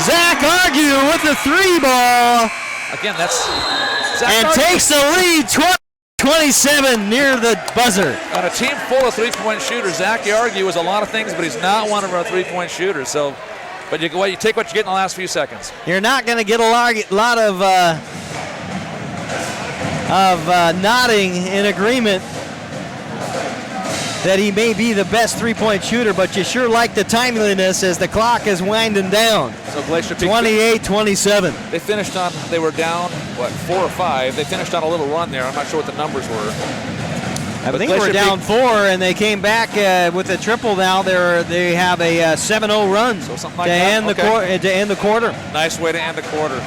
Zach Argue with the 3 ball. Again, that's Zach And Argue. takes the lead 27 near the buzzer. On a team full of three-point shooters, Zach Argue is a lot of things, but he's not one of our three-point shooters. So, but you take what you get in the last few seconds. You're not going to get a lot of nodding in agreement that he may be the best three-point shooter, but you sure like the timeliness as the clock is winding down. So Glacier Peak 28-27. they were down, 4 or 5. They finished on a little run there. I'm not sure what the numbers were. I think we're down 4, and they came back with a triple now. They have a 7-0 run Something like to end the quarter. Nice way to end the quarter.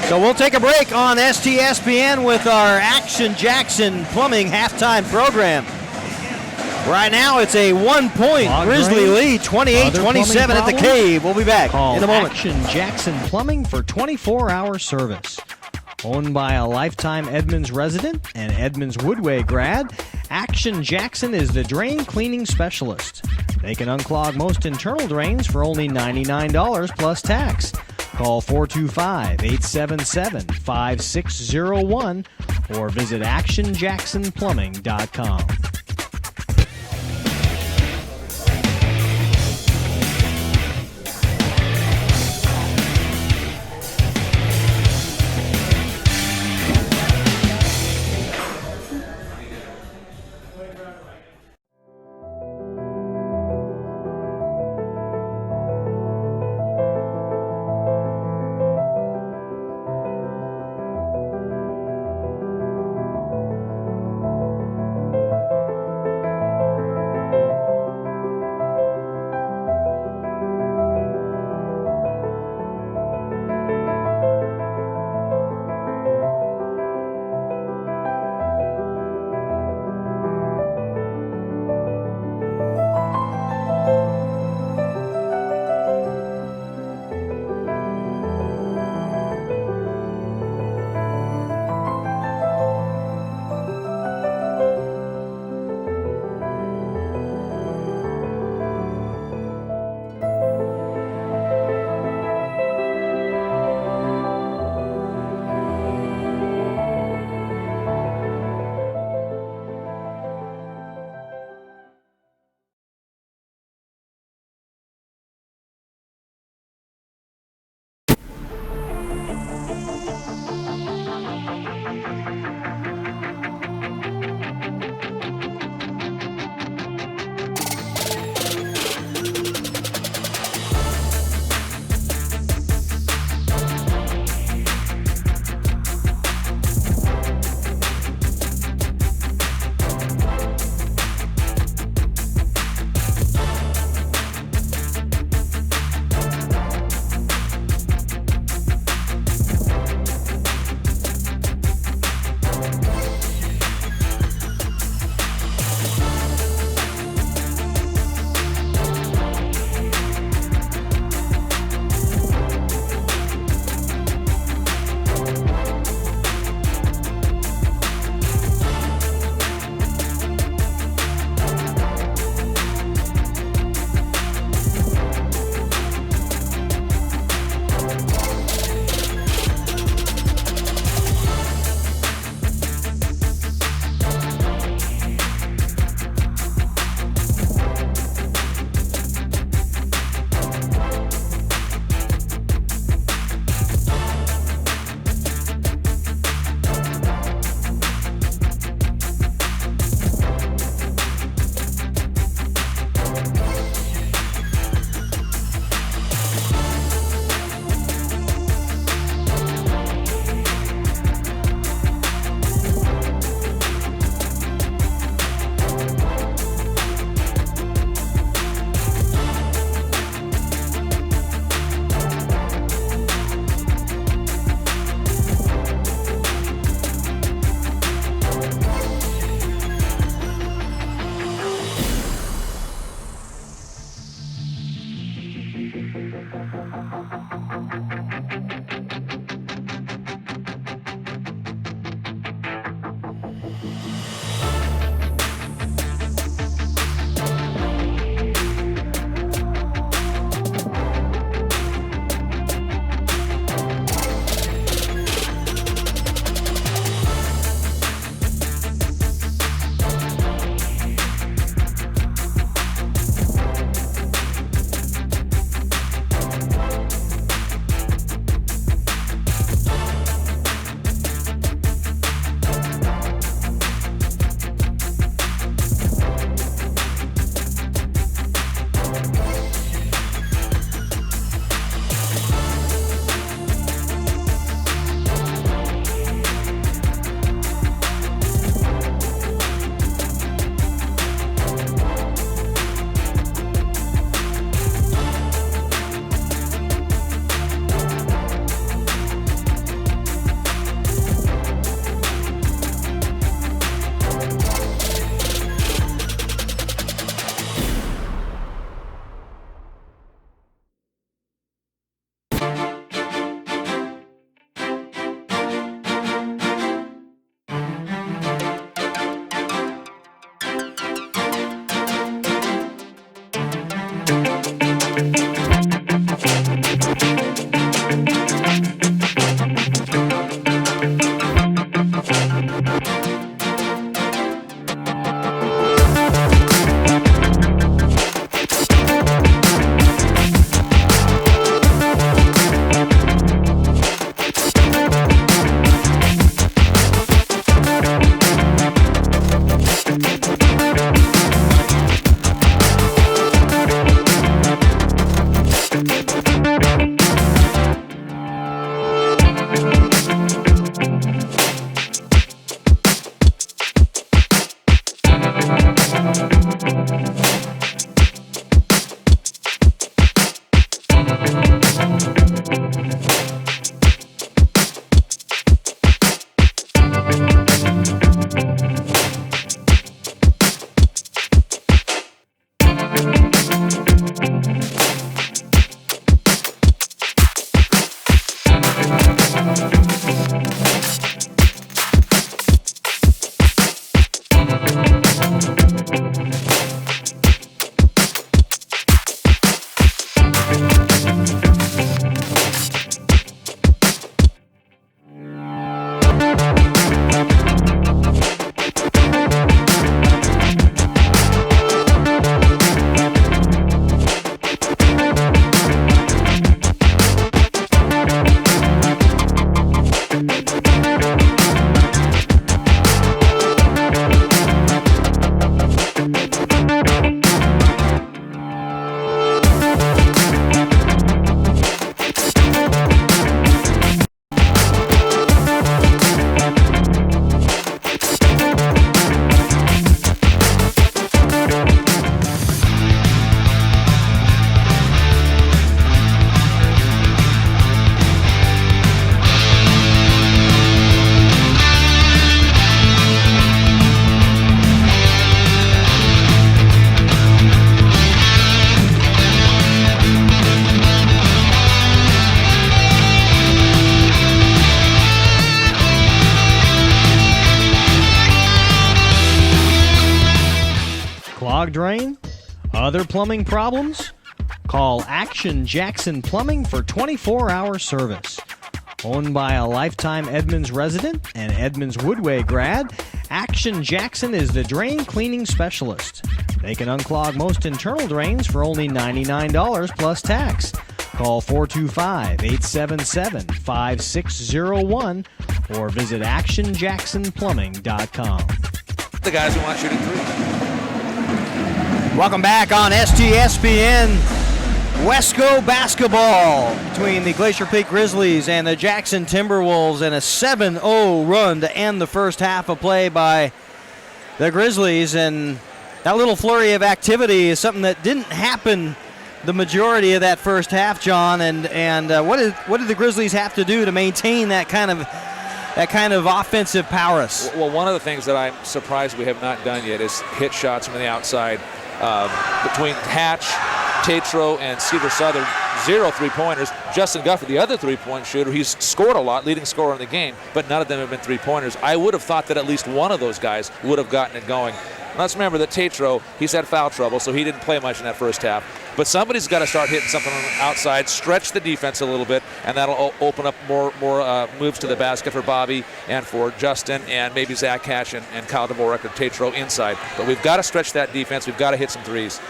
So we'll take a break on STSPN with our Action Jackson Plumbing halftime program. Right now it's a 1-point Grizzly lead, 28-27 at the Cave. We'll be back in a moment. Action Jackson Plumbing for 24-hour service. Owned by a lifetime Edmonds resident and Edmonds Woodway grad, Action Jackson is the drain cleaning specialist. They can unclog most internal drains for only $99 plus tax. Call 425-877-5601 or visit actionjacksonplumbing.com. Clogged drain? Other plumbing problems? Call Action Jackson Plumbing for 24-hour service. Owned by a lifetime Edmonds resident and Edmonds Woodway grad, Action Jackson is the drain cleaning specialist. They can unclog most internal drains for only $99 plus tax. Call 425-877-5601 or visit actionjacksonplumbing.com. The guys who want shooting three. Welcome back on STSPN. Wesco basketball between the Glacier Peak Grizzlies and the Jackson Timberwolves, and a 7-0 run to end the first half of play by the Grizzlies. And that little flurry of activity is something that didn't happen the majority of that first half, John. And what did the Grizzlies have to do to maintain that kind of offensive prowess? Well, one of the things that I'm surprised we have not done yet is hit shots from the outside. Between Hatch, Tatro, and Cedar Southern, 0 3-pointers. Justin Guffey, the other three-point shooter, he's scored a lot, leading scorer in the game, but none of them have been three-pointers. I would have thought that at least one of those guys would have gotten it going. Let's remember that Tatro, he's had foul trouble, so he didn't play much in that first half. But somebody's got to start hitting something on the outside, stretch the defense a little bit, and that'll open up more moves to the basket for Bobby and for Justin and maybe Zach Hatch and Kyle Dvorak or Tatro inside. But we've got to stretch that defense. We've got to hit some threes.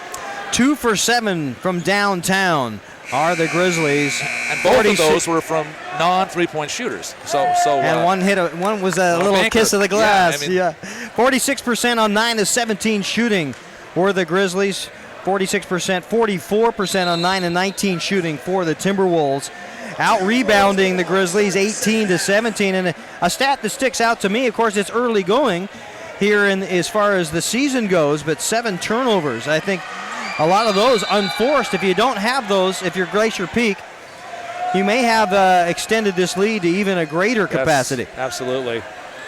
2 for 7 from downtown are the Grizzlies. And both of those were from non-three-point shooters. And one was a little anchor. kiss of the glass. Yeah, 46% on 9 of 17 shooting for the Grizzlies. 46%, 44% on 9 of 19 shooting for the Timberwolves. Out-rebounding the Grizzlies 18-17. And a stat that sticks out to me, of course, it's early going here as far as the season goes, but 7 turnovers. I think a lot of those unforced. If you don't have those, if you're Glacier Peak, you may have extended this lead to even a greater capacity. Yes, absolutely.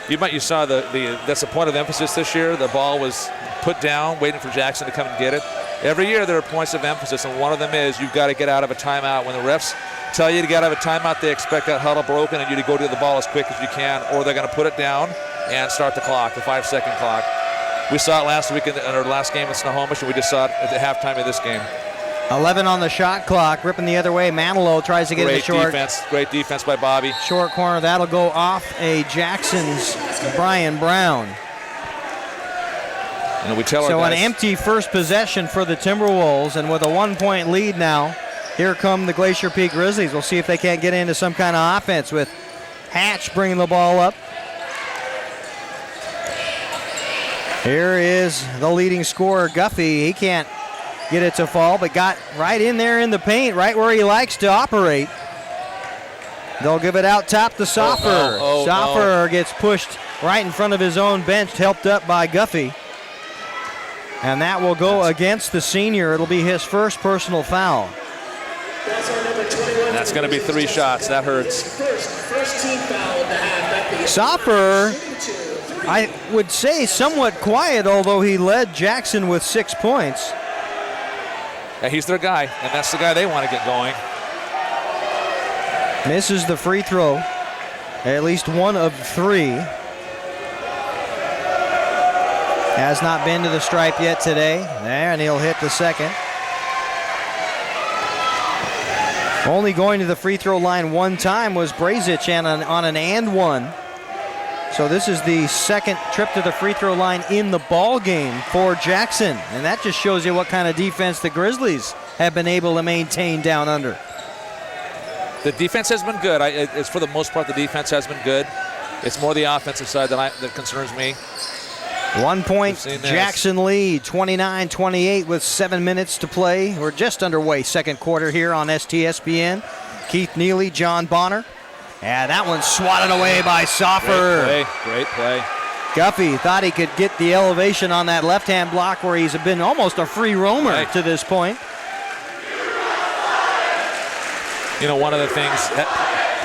You saw that's a point of emphasis this year. The ball was put down, waiting for Jackson to come and get it. Every year there are points of emphasis, and one of them is you've got to get out of a timeout. When the refs tell you to get out of a timeout, they expect that huddle broken and you to go to the ball as quick as you can, or they're going to put it down and start the clock, the 5-second clock. We saw it last week in our last game in Snohomish, and we just saw it at the halftime of this game. 11 on the shot clock, ripping the other way. Manilow tries to get it short. Great defense by Bobby. Short corner, that'll go off a Jackson's Brian Brown. And we tell our guys, an empty first possession for the Timberwolves, and with a 1-point lead now, here come the Glacier Peak Grizzlies. We'll see if they can't get into some kind of offense with Hatch bringing the ball up. Here is the leading scorer, Guffey. He can't get it to fall, but got right in there in the paint, right where he likes to operate. They'll give it out top to Soffer. Soffer gets pushed right in front of his own bench, helped up by Guffey. And that will go against the senior. It'll be his first personal foul. And that's going to be 3 shots. That hurts. Soffer, I would say somewhat quiet, although he led Jackson with 6 points. Yeah, he's their guy, and that's the guy they want to get going. Misses the free throw. At least 1 of 3. Has not been to the stripe yet today. There, and he'll hit the second. Only going to the free throw line 1 time was Brazic on an and 1. So this is the second trip to the free throw line in the ball game for Jackson. And that just shows you what kind of defense the Grizzlies have been able to maintain down under. The defense has been good. It's for the most part, the defense has been good. It's more the offensive side that concerns me. 1 point Jackson lead, 29-28 with 7 minutes to play. We're just underway, second quarter here on STSPN. Keith Neely, John Bonner. And that one's swatted away by Soffer. Great play. Guffey thought he could get the elevation on that left-hand block where he's been almost a free roamer to this point. You know, one of the things,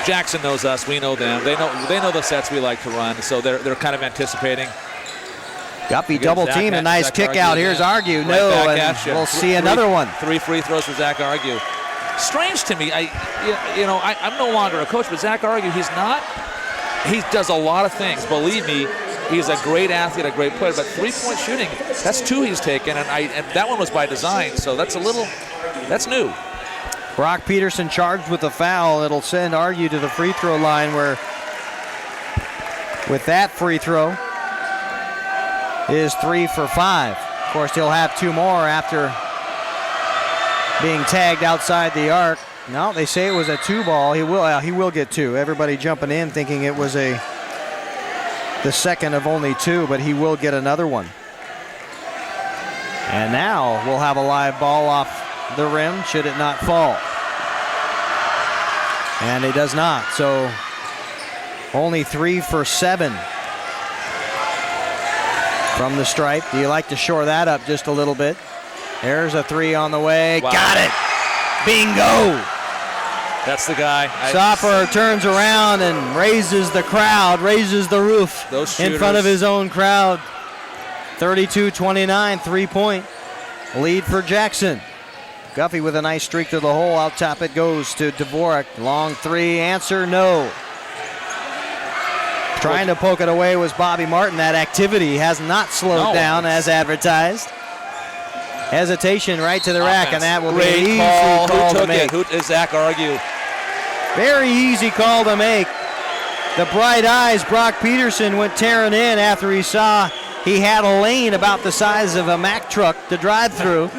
Jackson knows us, we know them. They know the sets we like to run, so they're kind of anticipating. Guffey double team, a nice kick out. Here's Argue. No, and we'll see another one. 3 free throws for Zach Argue. Strange to me. I'm no longer a coach, but Zach Argue, he does a lot of things. Believe me, he's a great athlete, a great player, but 3-point shooting, that's 2 he's taken, and that one was by design, so that's new. Brock Peterson charged with a foul. It'll send Argue to the free throw line where with that free throw is 3 for 5. Of course, he'll have 2 more after being tagged outside the arc. No, they say it was a 2 ball. He will get 2. Everybody jumping in thinking it was the second of only 2, but he will get another one. And now we'll have a live ball off the rim should it not fall. And it does not, so only 3 for 7 from the stripe. Do you like to shore that up just a little bit? There's a 3 on the way. Wow. Got it. Bingo. That's the guy. Soffer turns around and raises the crowd, raises the roof in front of his own crowd. 32-29, 3-point lead for Jackson. Guffey with a nice streak to the hole. Out top it goes to Dvorak. Long 3, answer no. Trying to poke it away was Bobby Martin. That activity has not slowed down as advertised. Hesitation right to the rack, and that will be an easy call to make. Who does Zach Argue? Very easy call to make. The bright eyes, Brock Peterson went tearing in after he saw he had a lane about the size of a Mack truck to drive through,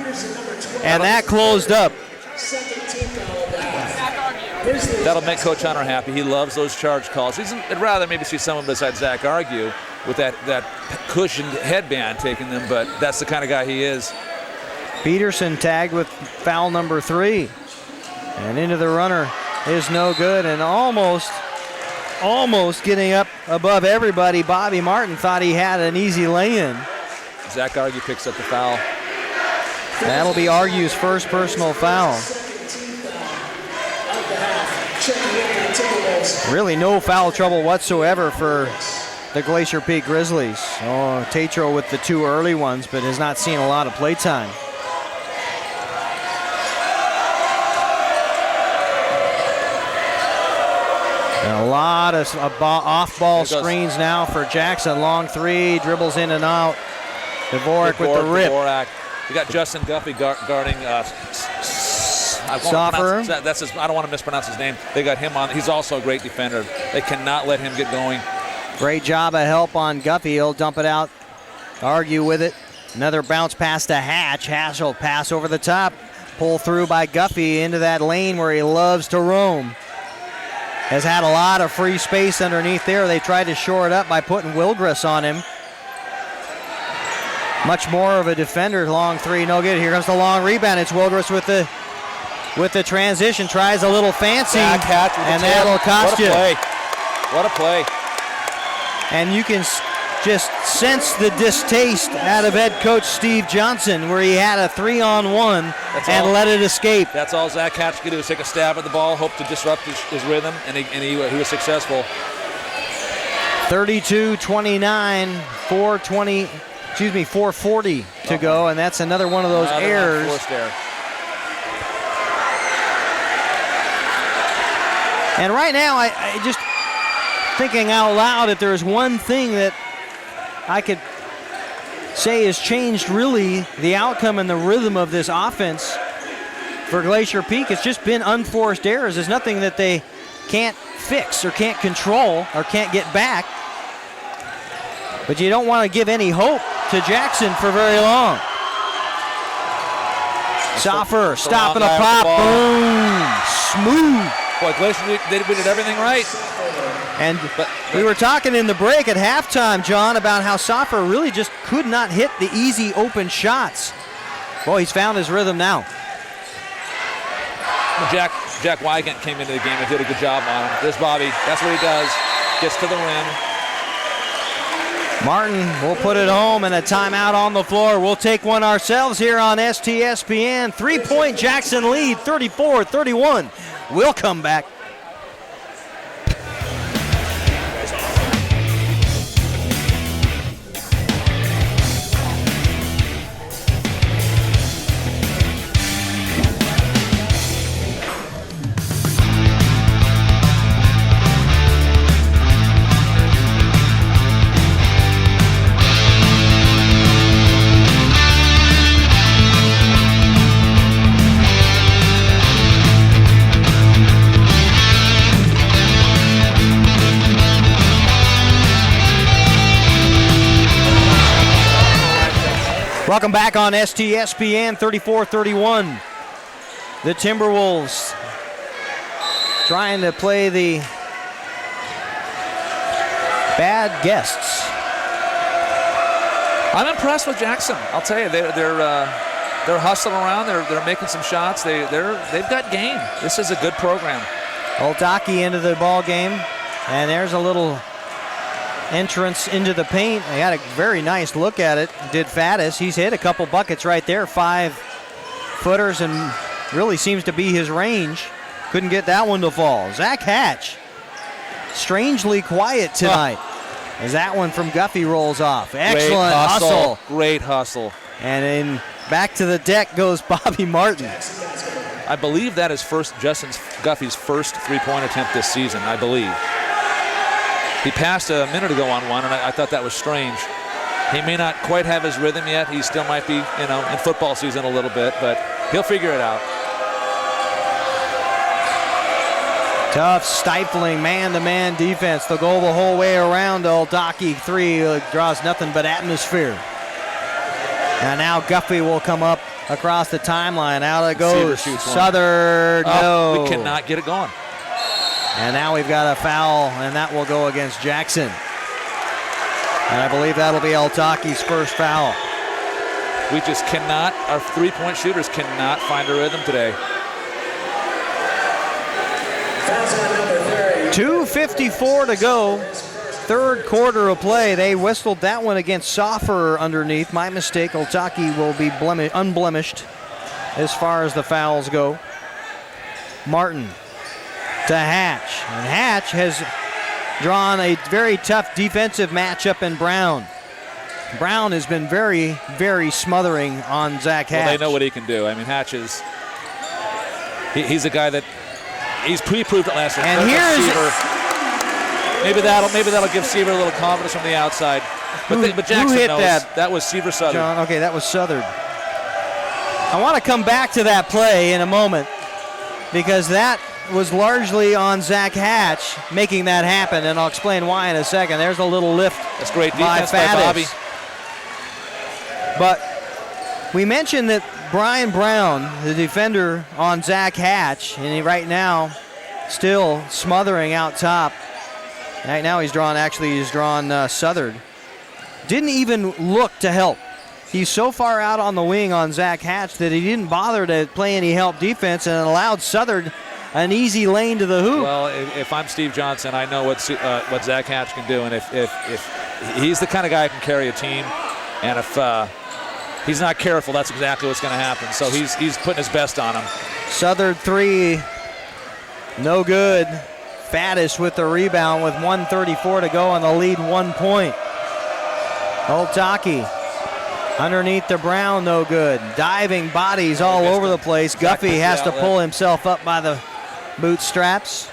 and that closed up. That'll make Coach Hunter happy. He loves those charge calls. I'd rather maybe see someone besides Zach Argue with that cushioned headband taking them, but that's the kind of guy he is. Peterson tagged with foul number 3. And into the runner is no good, and almost getting up above everybody. Bobby Martin thought he had an easy lay-in. Zach Argue picks up the foul. That'll be Argue's first personal foul. Really no foul trouble whatsoever for the Glacier Peak Grizzlies. Oh, Tatro with the 2 early ones, but has not seen a lot of play time. And a lot of off-ball screens now for Jackson. Long 3, dribbles in and out. Dvorak with the rip. Dvorak. You got Justin Guffey guarding Soffer. I don't want to mispronounce his name. They got him on. He's also a great defender. They cannot let him get going. Great job of help on Guffey. He'll dump it out. Argue with it. Another bounce pass to Hatch. Hatch will pass over the top. Pull through by Guffey into that lane where he loves to roam. Has had a lot of free space underneath there. They tried to shore it up by putting Wilgris on him. Much more of a defender. Long 3, no good. Here comes the long rebound. It's Wilgris with the transition. Tries a little fancy, and that'll cost you. What a play. And you can just sensed the distaste out of head coach Steve Johnson, where he had a 3-on-1 and let it escape. That's all Zach Hatch could do, is take a stab at the ball, hope to disrupt his rhythm, and he was successful. 32-29, 4:40 to go, and that's another one of those errors. Forced error. And right now, I just thinking out loud, if there's one thing that I could say has changed really the outcome and the rhythm of this offense for Glacier Peak, it's just been unforced errors. There's nothing that they can't fix or can't control or can't get back. But you don't want to give any hope to Jackson for very long. Soffer stopping a pop. Boom. Smooth. Boy, Glacier, they did everything right. And we were talking in the break at halftime, John, about how Soffer really just could not hit the easy open shots. Boy, he's found his rhythm now. Jack Wygant came into the game and did a good job on him. There's Bobby. That's what he does. Gets to the rim. Martin will put it home, and a timeout on the floor. We'll take one ourselves here on STSPN. 3-point Jackson lead, 34-31. We'll come back. Welcome back on STSPN, 34-31. The Timberwolves trying to play the bad guests. I'm impressed with Jackson. I'll tell you, they're hustling around. They're making some shots. They've got game. This is a good program. Oldaki into the ball game, and there's a little entrance into the paint. They had a very nice look at it. Did Faddis. He's hit a couple buckets right there, 5-footers, and really seems to be his range. Couldn't get that one to fall. Zach Hatch, strangely quiet tonight. As that one from Guffey rolls off. Excellent hustle. Great hustle. And then back to the deck goes Bobby Martin. I believe that is Justin Guffey's first three-point attempt this season, I believe. He passed a minute ago on one, and I thought that was strange. He may not quite have his rhythm yet. He still might be, in football season a little bit, but he'll figure it out. Tough, stifling man-to-man defense. They'll go the whole way around. Oldaki 3 draws nothing but atmosphere. And now Guffey will come up across the timeline. Out it goes. Southern, no. We cannot get it going. And now we've got a foul, and that will go against Jackson. And I believe that'll be Altaki's first foul. We just cannot, our three-point shooters cannot find a rhythm today. 2:54 to go. Third quarter of play. They whistled that one against Soffer underneath. My mistake. Altaki will be unblemished as far as the fouls go. Martin to Hatch. And Hatch has drawn a very tough defensive matchup in Brown. Brown has been very, very smothering on Zach Hatch. Well, they know what he can do. I mean, Hatch is, he's a guy that, he proved it last year. And here's maybe that'll give Seaver a little confidence from the outside. But Jackson hit knows that was Seaver Southern. John, okay, that was Southern. I want to come back to that play in a moment because that was largely on Zach Hatch making that happen, and I'll explain why in a second. There's a little lift. That's great defense by Bobby. But we mentioned that Brian Brown, the defender on Zach Hatch, and he right now still smothering out top. Right now he's drawn Southern. Didn't even look to help. He's so far out on the wing on Zach Hatch that he didn't bother to play any help defense and allowed Southern an easy lane to the hoop. Well, if I'm Steve Johnson, I know what Zach Hatch can do, and if he's the kind of guy who can carry a team, and if he's not careful, that's exactly what's going to happen. So he's putting his best on him. Southern three, no good. Faddis with the rebound with 1:34 to go and the lead 1 point. Otaki underneath the Brown, no good. Diving bodies all over the place. Guffey has to pull himself up by the bootstraps.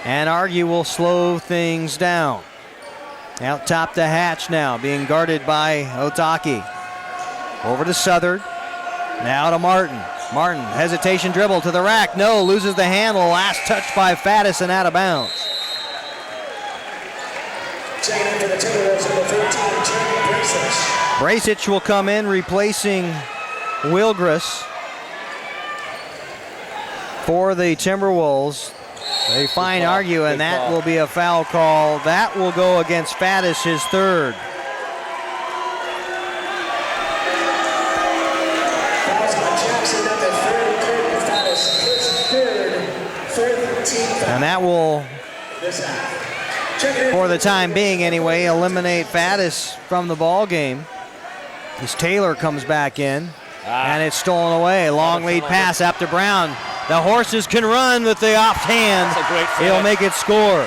And Argue will slow things down. Out top to Hatch now, being guarded by Otaki. Over to Southern. Now to Martin. Martin, hesitation dribble to the rack. No, loses the handle. Last touch by Faddis and out of bounds. Checking in for the Timberwolves, number 13, Jeremy Bracich. Bracich will come in, replacing Wilgris for the Timberwolves. They find Argue, and that will be a foul call. That will go against Faddis, his third. And that will, for the time being anyway, eliminate Faddis from the ball game. As Taylor comes back in, and it's stolen away. Long lead pass up to Brown. The Horses can run with the off hand. He'll make it score.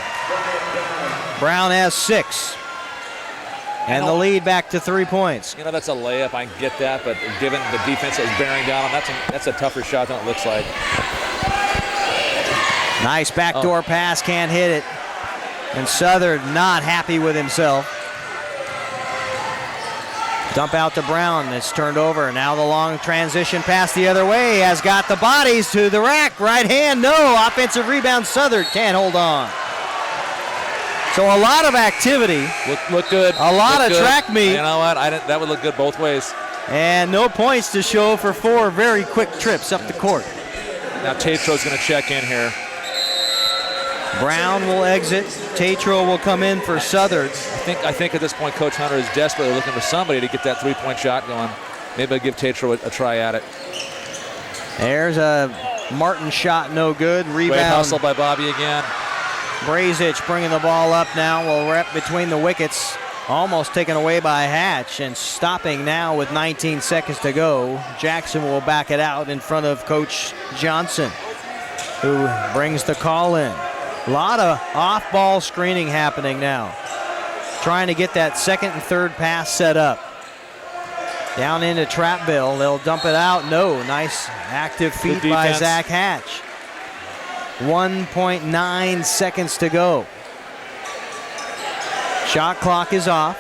Brown has 6. And the lead back to 3 points. You know, that's a layup. I can get that, but given the defense that was bearing down on him, that's a tougher shot than it looks like. Nice backdoor pass, can't hit it. And Southern not happy with himself. Dump out to Brown, it's turned over. Now the long transition pass the other way, has got the bodies to the rack. Right hand, no. Offensive rebound, Southern can't hold on. So a lot of activity. Look good. A lot of track meet. You know what? That would look good both ways. And no points to show for 4 very quick trips up the court. Now Tatro's going to check in here. Brown will exit. Tatro will come in for Southern. I think at this point, Coach Hunter is desperately looking for somebody to get that three-point shot going. Maybe I'll give Tatro a try at it. There's a Martin shot, no good. Rebound. Great hustle by Bobby again. Bracich bringing the ball up now. Will rep between the wickets. Almost taken away by Hatch and stopping now with 19 seconds to go. Jackson will back it out in front of Coach Johnson, who brings the call in. A lot of off-ball screening happening now. Trying to get that second and third pass set up. Down into Trapville. They'll dump it out. No. Nice active feet by Zach Hatch. 1.9 seconds to go. Shot clock is off.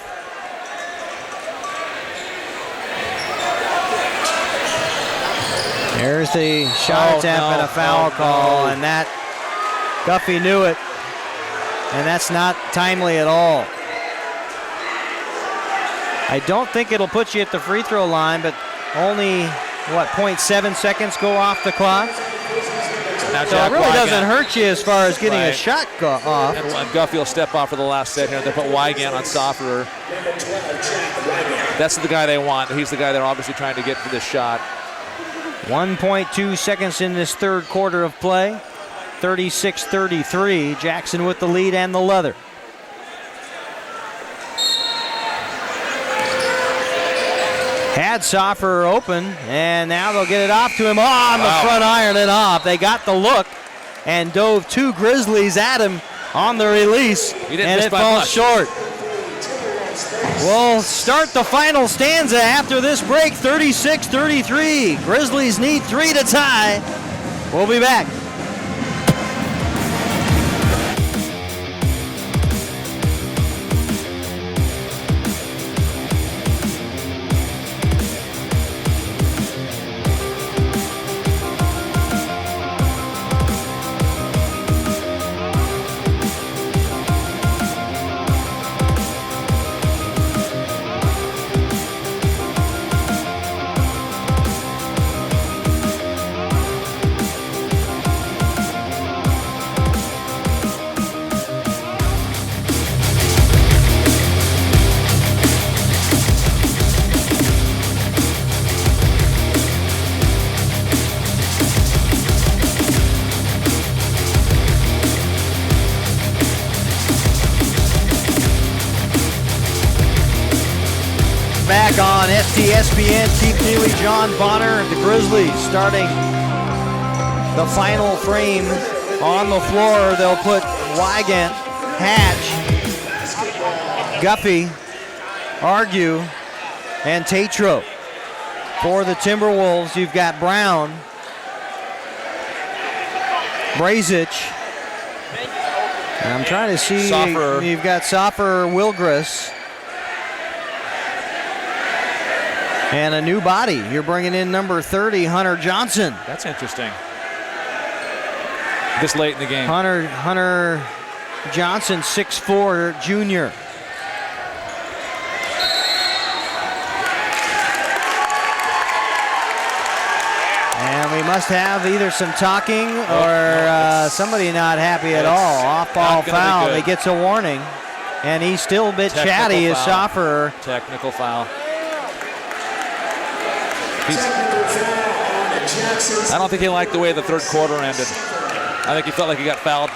There's the shot attempt and a foul call, and that Guffey knew it, and that's not timely at all. I don't think it'll put you at the free throw line, but only, 0.7 seconds go off the clock? Now So it really doesn't hurt you as far as getting a shot off. And Guffey will step off for the last set here. They put Wygant on Sofferer. That's the guy they want. He's the guy they're obviously trying to get for this shot. 1.2 seconds in this third quarter of play. 36-33. Jackson with the lead and the leather. Had Sofferer open, and now they'll get it off to him. On the front iron and off. They got the look and dove 2 Grizzlies at him on the release, and it falls short. We'll start the final stanza after this break, 36-33. Grizzlies need 3 to tie. We'll be back. back on STSPN. Keith Neely, John Bonner, and the Grizzlies starting the final frame on the floor. They'll put Wygant, Hatch, Guffey, Argue, and Tatro. For the Timberwolves, you've got Brown, Brazic, and I'm trying to see, Soffer. You've got Soffer, Wilgris, and a new body. You're bringing in number 30, Hunter Johnson. That's interesting. This late in the game. Hunter Johnson, 6'4", junior. And we must have either some talking or somebody not happy at all. Off-ball foul. He gets a warning. And he's still a bit chatty as Soffer. Technical foul. I don't think he liked the way the third quarter ended. I think he felt like he got fouled,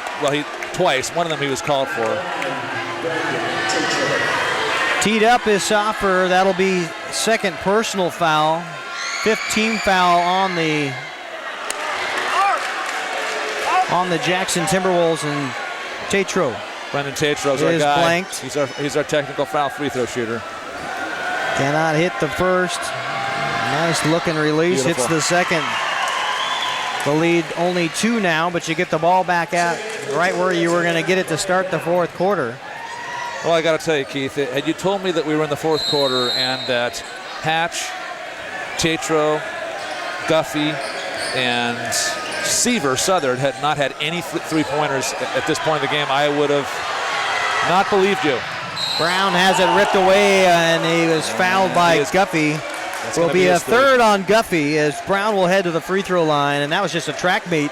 twice. One of them he was called for. Teed up is Soffer. That'll be second personal foul. 15 foul on the Jackson Timberwolves, and Tatro. Brendan Tatro's our is guy. blanked. He's our technical foul free throw shooter. Cannot hit the first. Nice looking release. Beautiful. Hits the second. The lead only 2 now, but you get the ball back out right where you were going to get it to start the fourth quarter. Well, I got to tell you, Keith, had you told me that we were in the fourth quarter and that Hatch, Tatro, Guffey, and Southard had not had any three-pointers at this point in the game, I would have not believed you. Brown has it ripped away, and he was fouled by Guffey. Will be a third on Guffey as Brown will head to the free throw line, and that was just a track meet.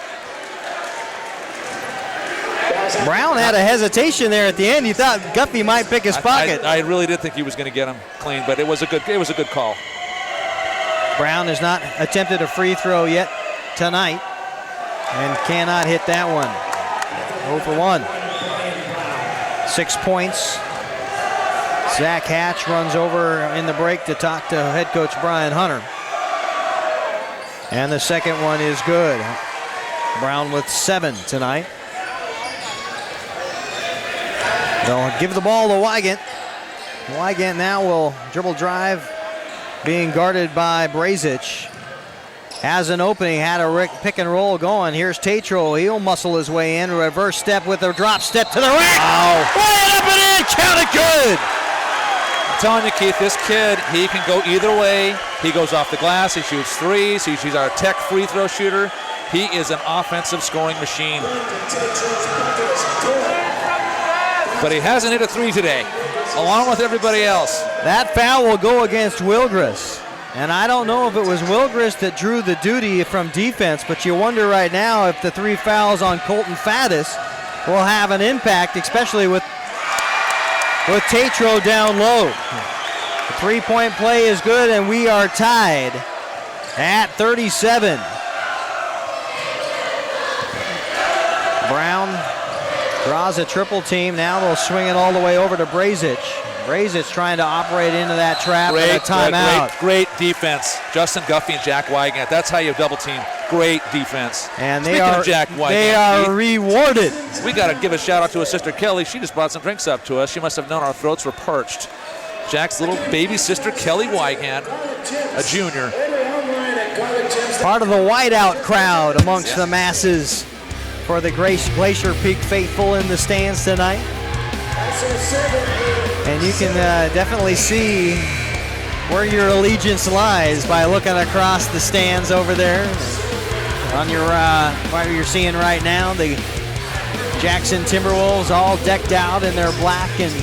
Brown had a hesitation there at the end. You thought Guffey might pick his pocket. I really did think he was going to get him clean, but it was a good call. Brown has not attempted a free throw yet tonight and cannot hit that one. 0 for 1. 6 points. Zach Hatch runs over in the break to talk to head coach Brian Hunter. And the second one is good. Brown with 7 tonight. They'll give the ball to Wygant. Wygant now will dribble drive, being guarded by Brazic. Has an opening, had a pick and roll going. Here's Tatro. He'll muscle his way in. Reverse step with a drop step to the rack. Wow. Way up and in. Count it good. I'm telling you, Keith, this kid, he can go either way. He goes off the glass. He shoots threes. He's our tech free throw shooter. He is an offensive scoring machine. But he hasn't hit a three today, along with everybody else. That foul will go against Wilgris. And I don't know if it was Wilgris that drew the duty from defense, but you wonder right now if the 3 fouls on Colton Faddis will have an impact, especially with Tatro down low. The 3-point play is good, and we are tied at 37. Brown draws a triple team. Now they'll swing it all the way over to Brazic. Brazic trying to operate into that trap and a timeout. Great defense. Justin Guffey and Jack Wygant. That's how you double team. Great defense. And they are rewarded. We got to give a shout out to his sister Kelly. She just brought some drinks up to us. She must have known our throats were parched. Jack's little baby sister Kelly Wygant, a junior. Part of the whiteout crowd amongst the masses for the Glacier Peak faithful in the stands tonight. And you can definitely see where your allegiance lies by looking across the stands over there. On your, what you're seeing right now, the Jackson Timberwolves all decked out in their black and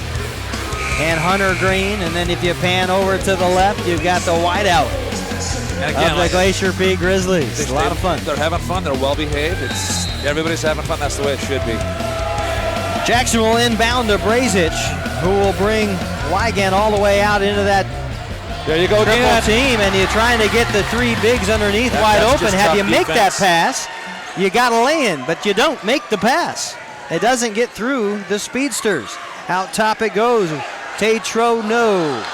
hunter green. And then if you pan over to the left, you've got the whiteout of the Glacier Peak Grizzlies. It's a lot of fun. They're having fun. They're well behaved. Everybody's having fun. That's the way it should be. Jackson will inbound to Brazic, who will bring Wygant all the way out into that there you go triple again. team, and you're trying to get the 3 bigs underneath wide open. Have you make that pass, you got to lay in, but you don't make the pass. It doesn't get through the speedsters. Out top it goes. Tatro, no.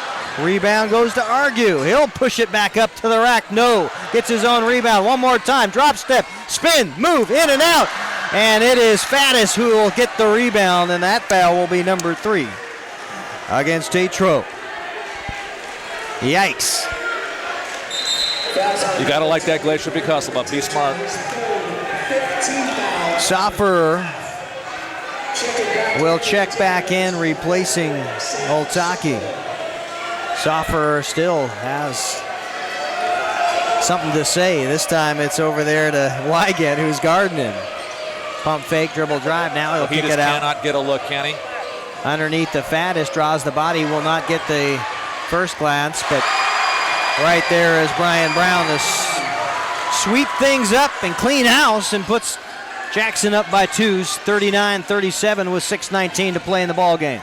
Rebound goes to Argue. He'll push it back up to the rack. No. Gets his own rebound. One more time. Drop step. Spin. Move. In and out. And it is Faddis who will get the rebound, and that foul will be number 3 against Tatro. Yikes. You got to like that Glacier Peak hustle, but be smart. Soffer will check back in, replacing Oltaki. Soffer still has something to say. This time it's over there to Wygant, who's guarding him. Pump fake, dribble drive. Now he'll kick it out. He just cannot get a look, can he? Underneath the Faddis, draws the body, will not get the first glance, but right there is Brian Brown to sweep things up and clean house and puts Jackson up by 2, 39-37 with 6:19 to play in the ball game.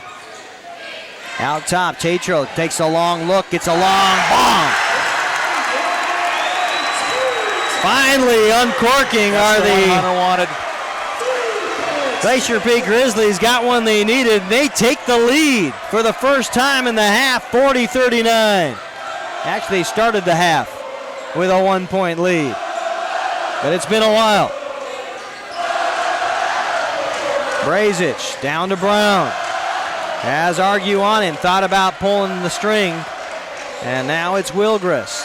Out top, Tatro takes a long look, gets a long bomb. Finally uncorking are the Hunter wanted. Glacier Peak Grizzlies. Got one they needed. They take the lead for the first time in the half, 40-39. Actually, they started the half with a 1-point lead, but it's been a while. Brazic down to Brown. Has Argue on him, thought about pulling the string, and now it's Wilgris.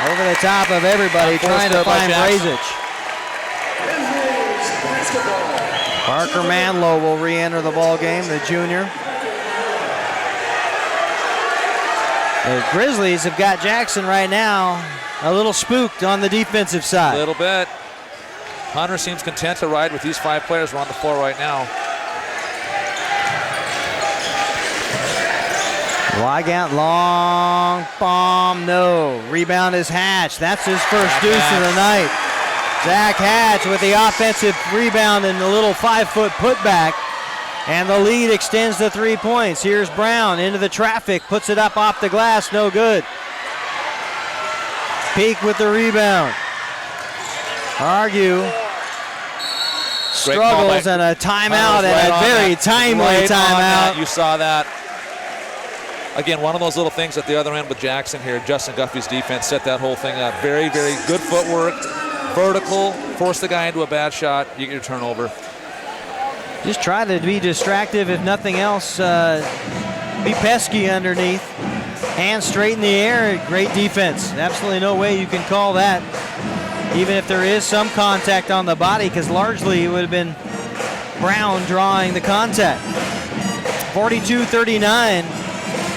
Over the top of everybody, trying to find Brazic. Parker Manlow will re-enter the ball game, the junior. The Grizzlies have got Jackson right now a little spooked on the defensive side. A little bit. Hunter seems content to ride with these 5 players who are on the floor right now. Wygant, long bomb, no. Rebound is Hatch. That's his first deuce of the night. Zach Hatch with the offensive rebound and a little 5-foot putback. And the lead extends to 3 points. Here's Brown into the traffic, puts it up off the glass, no good. Peak with the rebound. Argue struggles and a timeout, and a very timely timeout. You saw that. Again, one of those little things at the other end with Jackson here. Justin Guffey's defense set that whole thing up. Very, very good footwork. Vertical, force the guy into a bad shot, you get your turnover. Just try to be distractive, if nothing else. Be pesky underneath. Hands straight in the air, great defense. Absolutely no way you can call that, even if there is some contact on the body, because largely it would have been Brown drawing the contact. 42-39.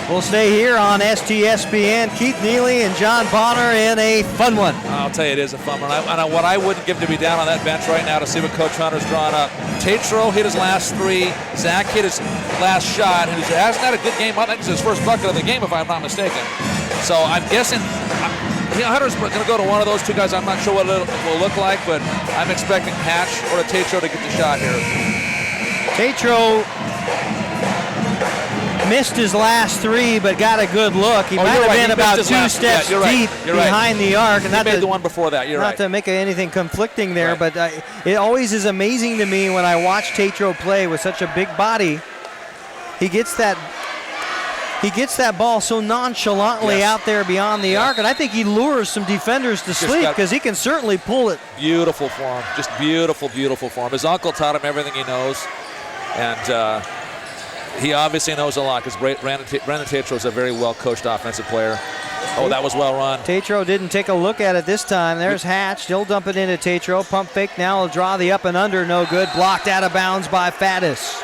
We'll stay here on STSPN. Keith Neely and John Bonner in a fun one. I'll tell you, it is a fun one. And what I wouldn't give to be down on that bench right now to see what Coach Hunter's drawn up. Tatro hit his last 3. Zach hit his last shot. And he hasn't had a good game. I think it's his first bucket of the game, if I'm not mistaken. So I'm guessing Hunter's going to go to one of those 2 guys. I'm not sure what it will look like, but I'm expecting Hatch or Tatro to get the shot here. Tatro missed his last 3, but got a good look. He might have been about 2 steps deep behind the arc. And he made the one before that. Not to make anything conflicting there, but it always is amazing to me when I watch Tatro play with such a big body. He gets that ball so nonchalantly out there beyond the arc, and I think he lures some defenders to sleep because he can certainly pull it. Beautiful form, just beautiful, beautiful form. His uncle taught him everything he knows, and he obviously knows a lot because Brandon Tatro is a very well-coached offensive player. Oh, that was well run. Tatro didn't take a look at it this time. There's Hatch. He'll dump it into Tatro. Pump fake now. He'll draw the up and under. No good. Blocked out of bounds by Faddis.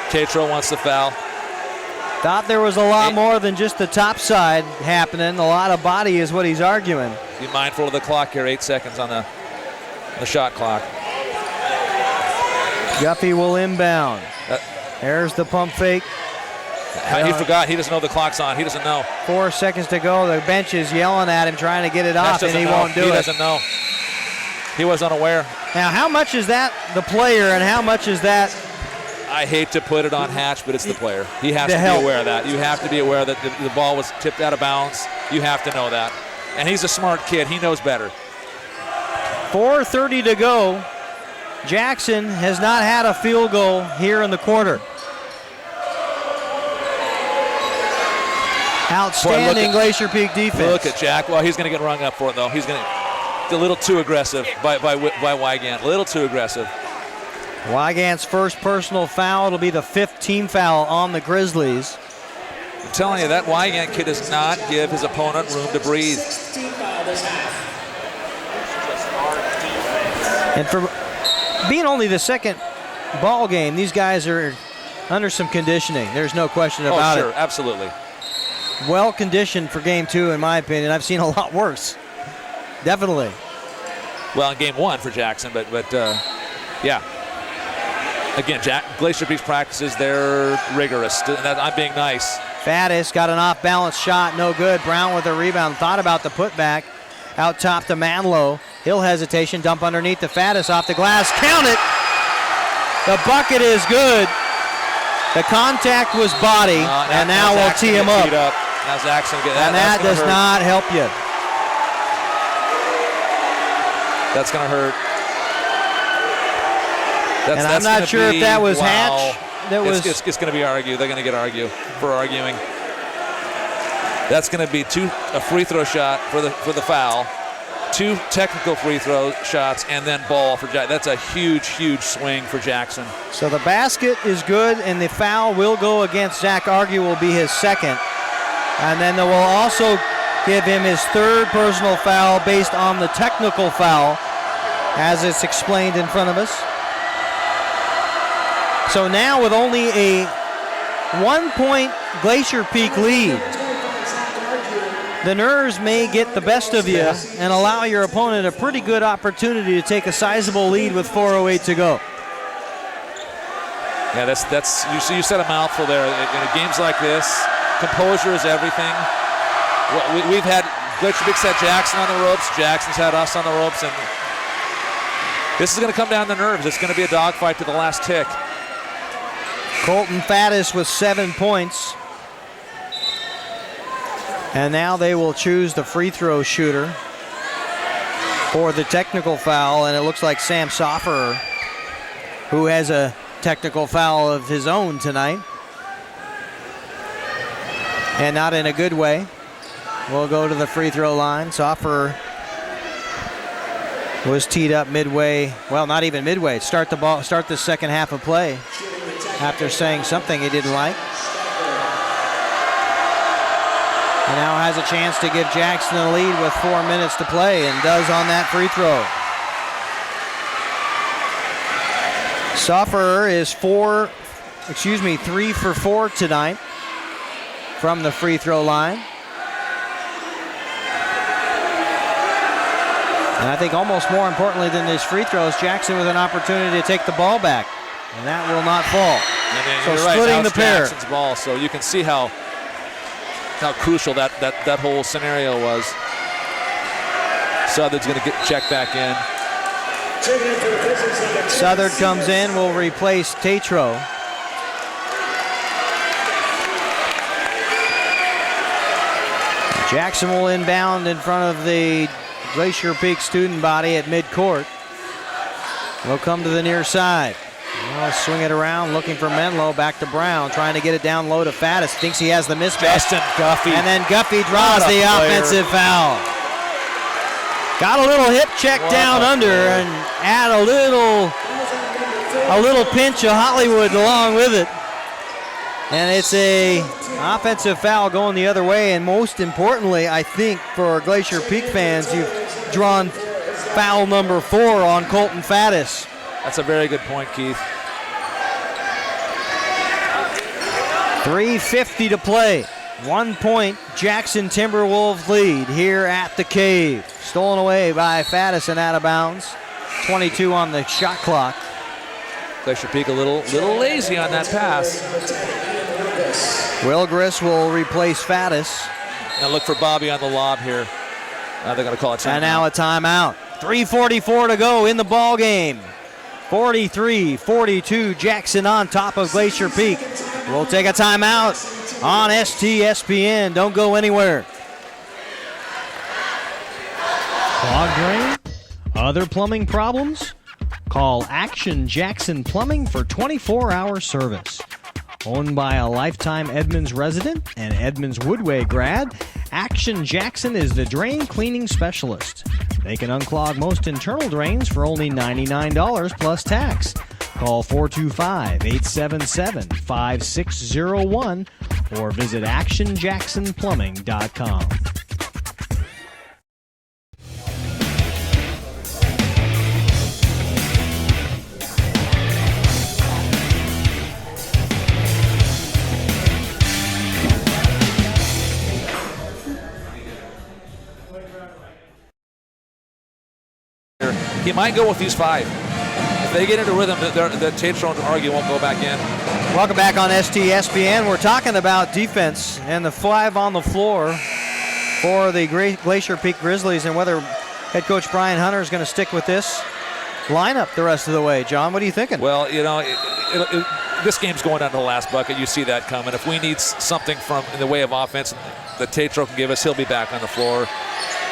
Tatro wants the foul. Thought there was a lot more than just the top side happening. A lot of body is what he's arguing. Be mindful of the clock here. 8 seconds on the shot clock. Guffey will inbound. There's the pump fake. He forgot. He doesn't know the clock's on. He doesn't know. 4 seconds to go. The bench is yelling at him, trying to get it off, and he won't do it. He doesn't know. He was unaware. Now, how much is that the player, and how much is that? I hate to put it on Hatch, but it's the player. He has to be aware of that. You have to be aware that the ball was tipped out of bounds. You have to know that. And he's a smart kid. He knows better. 4:30 to go. Jackson has not had a field goal here in the quarter. Outstanding Glacier Peak defense. Look at Jack. Well, he's going to get rung up for it, though. He's going to a little too aggressive by Wygant. A little too aggressive. Wygant's first personal foul. It'll be the 5th team foul on the Grizzlies. I'm telling you, that Wygant kid does not give his opponent room to breathe. And for being only the second ball game, these guys are under some conditioning. There's no question about it. Oh, sure, it. Absolutely. Well conditioned for game 2, in my opinion. I've seen a lot worse. Definitely. Well, in game 1 for Jackson, but yeah. Again, Glacier Peak's practices, they're rigorous. I'm being nice. Faddis got an off-balance shot, no good. Brown with a rebound, thought about the putback. Out top to Manlow. He'll hesitation, dump underneath the Faddis off the glass. Count it! The bucket is good. The contact was body, and now we'll tee him up. Now Zach's going to get that. And that does not help you. That's going to hurt. And I'm not sure if that was Hatch. It's going to be argued. They're going to get arguing. That's going to be a free throw shot for the foul, 2 technical free throw shots, and then ball for Jackson. That's a huge, huge swing for Jackson. So the basket is good, and the foul will go against Zach. Argue will be his 2nd. And then they will also give him his 3rd personal foul based on the technical foul, as it's explained in front of us. So now with only a 1-point Glacier Peak lead, the Nerves may get the best of you and allow your opponent a pretty good opportunity to take a sizable lead with 4:08 to go. Yeah, that's you said a mouthful there. In games like this, composure is everything. We've had Glacier Peak's had Jackson on the ropes. Jackson's had us on the ropes, and this is going to come down to nerves. It's going to be a dogfight to the last tick. Colton Faddis with 7 points. And now they will choose the free throw shooter for the technical foul, and it looks like Sam Sofferer, who has a technical foul of his own tonight, and not in a good way, will go to the free throw line. Sofferer was teed up midway, well, not even midway, start the second half of play after saying something he didn't like. And now has a chance to give Jackson a lead with 4 minutes to play, and does on that free throw. Sofferer is 3 for 4 tonight from the free throw line. And I think almost more importantly than these free throws, Jackson with an opportunity to take the ball back, and that will not fall. So splitting the pair. Jackson's ball, so you can see how crucial that whole scenario was. Southard's going to get checked back in. Southard comes in, will replace Tatro. Jackson will inbound in front of the Glacier Peak student body at midcourt. Will come to the near side. Well, swing it around, looking for Menlo, back to Brown, trying to get it down low to Faddis. Thinks he has the mismatch. Justin Guffey. And then Guffey draws the offensive foul. Got a little hip check down under and add a little pinch of Hollywood along with it. And it's a offensive foul going the other way. And most importantly, I think for Glacier Peak fans, you've drawn foul number 4 on Colton Faddis. That's a very good point, Keith. 3:50 to play. 1 point Jackson Timberwolves lead here at the Cave. Stolen away by Faddis and out of bounds. 22 on the shot clock. Glacier Peak a little lazy on that pass. Wilgris will replace Faddis. Now look for Bobby on the lob here. They're going to call it timeout. And now a timeout. 3:44 to go in the ball game. 43-42, Jackson on top of Glacier Peak. We'll take a timeout on STSPN. Don't go anywhere. Clogged drain? Other plumbing problems? Call Action Jackson Plumbing for 24-hour service. Owned by a lifetime Edmonds resident and Edmonds Woodway grad, Action Jackson is the drain cleaning specialist. They can unclog most internal drains for only $99 plus tax. Call 425-877-5601 or visit actionjacksonplumbing.com. He might go with these 5. If they get into rhythm, the Tatron argue won't go back in. Welcome back on STSPN. We're talking about defense and the 5 on the floor for the Glacier Peak Grizzlies and whether head coach Brian Hunter is going to stick with this lineup the rest of the way. John, what are you thinking? Well, you know, this game's going down to the last bucket. You see that coming. If we need something from in the way of offense that Tatron can give us, he'll be back on the floor.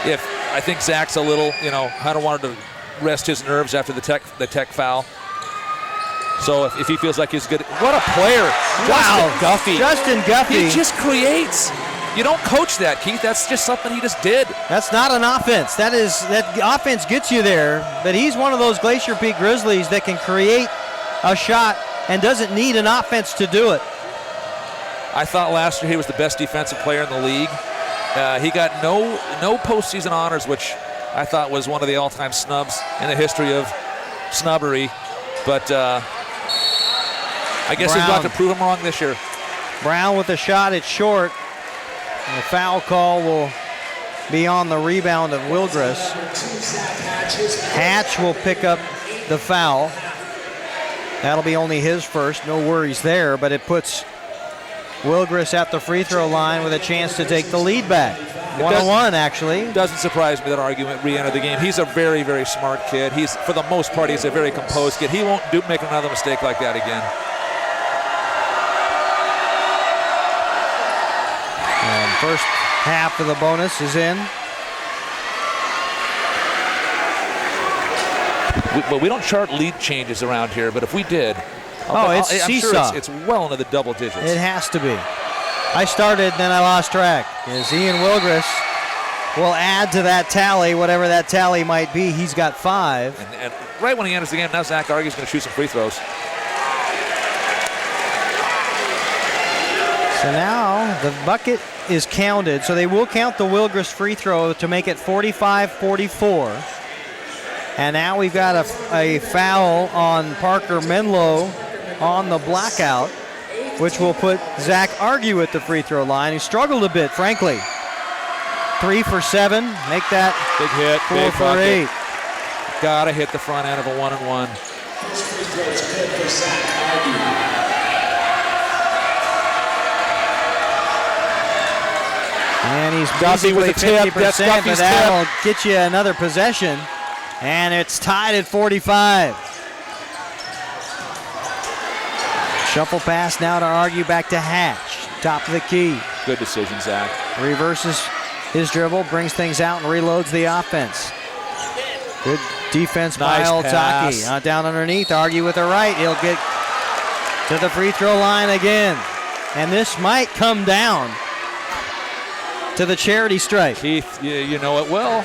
I think Zach's a little, Hunter wanted to rest his nerves after the tech foul. So if he feels like he's good, what a player! Wow, Justin Guffey. He just creates. You don't coach that, Keith. That's just something he just did. That's not an offense. That offense gets you there. But he's one of those Glacier Peak Grizzlies that can create a shot and doesn't need an offense to do it. I thought last year he was the best defensive player in the league. He got no postseason honors, which I thought was one of the all-time snubs in the history of snubbery. But I guess he's got to prove him wrong this year. Brown with a shot, it's short. And the foul call will be on the rebound of Wilgris. Hatch will pick up the foul. That'll be only his first, no worries there, but it puts Wilgris at the free throw line with a chance to take the lead back. 1-1, actually. Doesn't surprise me that argument re-entered the game. He's a very, very smart kid. For the most part, he's a very composed kid. He won't make another mistake like that again. And first half of the bonus is in. We don't chart lead changes around here, but if we did, I'm sure it's well into the double digits. It has to be. I started, then I lost track. As Ian Wilgris will add to that tally, whatever that tally might be. He's got 5. And right when he enters the game, now Zach Argue's going to shoot some free throws. So now the bucket is counted. So they will count the Wilgris free throw to make it 45-44. And now we've got a foul on Parker Menlo on the blackout, which will put Zach Argue at the free throw line. He struggled a bit, frankly. 3 for 7. Make that big hit, 4 big for bucket. 8. Gotta hit the front end of a 1-and-1. And he's Guffey with a tip. 50%, That's but Guffey's that'll get you another possession. And it's tied at 45. Shuffle pass now to Argue back to Hatch. Top of the key. Good decision, Zach. Reverses his dribble, brings things out, and reloads the offense. Good defense by Altaki. Down underneath, Argue with the right. He'll get to the free throw line again. And this might come down to the charity stripe. Keith, you know it well.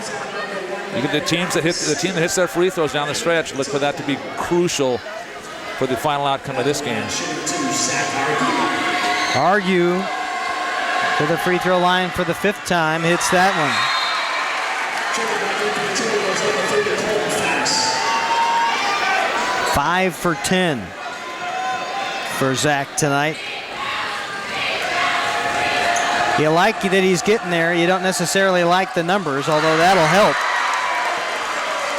You get the team that hits their free throws down the stretch. Look for that to be crucial for the final outcome of this game. Argue to the free throw line for the 5th time. Hits that one. Five for 10 for Zach tonight. You like that he's getting there. You don't necessarily like the numbers, although that'll help.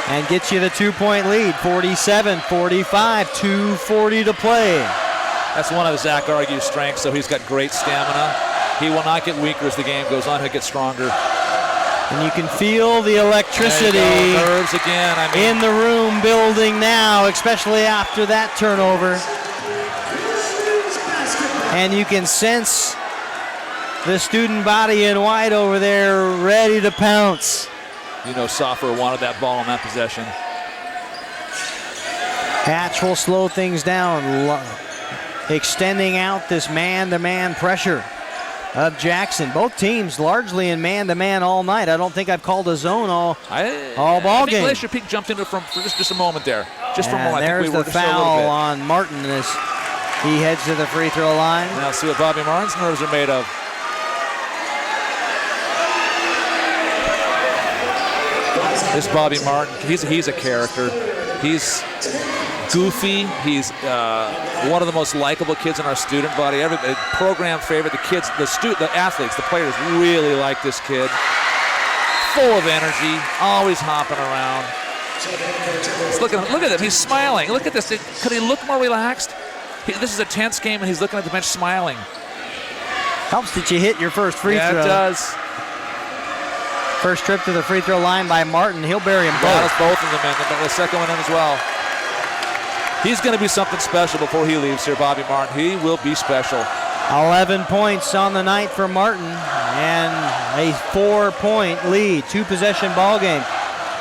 And gets you the 2-point lead, 47-45, 2:40 to play. That's one of Zach Argue's strengths, so he's got great stamina. He will not get weaker as the game goes on. He'll get stronger. And you can feel the electricity nerves again. in the room building now, especially after that turnover. And you can sense the student body in white over there ready to pounce. You know Soffer wanted that ball on that possession. Hatch will slow things down. extending out this man-to-man pressure of Jackson. Both teams largely in man-to-man all night. I don't think I've called a zone all ball game. Glacier Peak jumped into it for just a moment there. Just for a moment. There's the foul on Martin as he heads to the free throw line. Now see what Bobby Martin's nerves are made of. This Bobby Martin, he's a character. He's goofy. He's one of the most likable kids in our student body. Every program favorite. The kids, the athletes, the players really like this kid. Full of energy, always hopping around. Look at him. He's smiling. Look at this. Could he look more relaxed? This is a tense game, and he's looking at the bench smiling. Helps that you hit your first free throw. Yeah, it does. First trip to the free throw line by Martin. He'll bury him both. Both of them in. The second one in as well. He's going to be something special before he leaves here, Bobby Martin. He will be special. 11 points on the night for Martin and a 4-point lead. 2-possession ball game.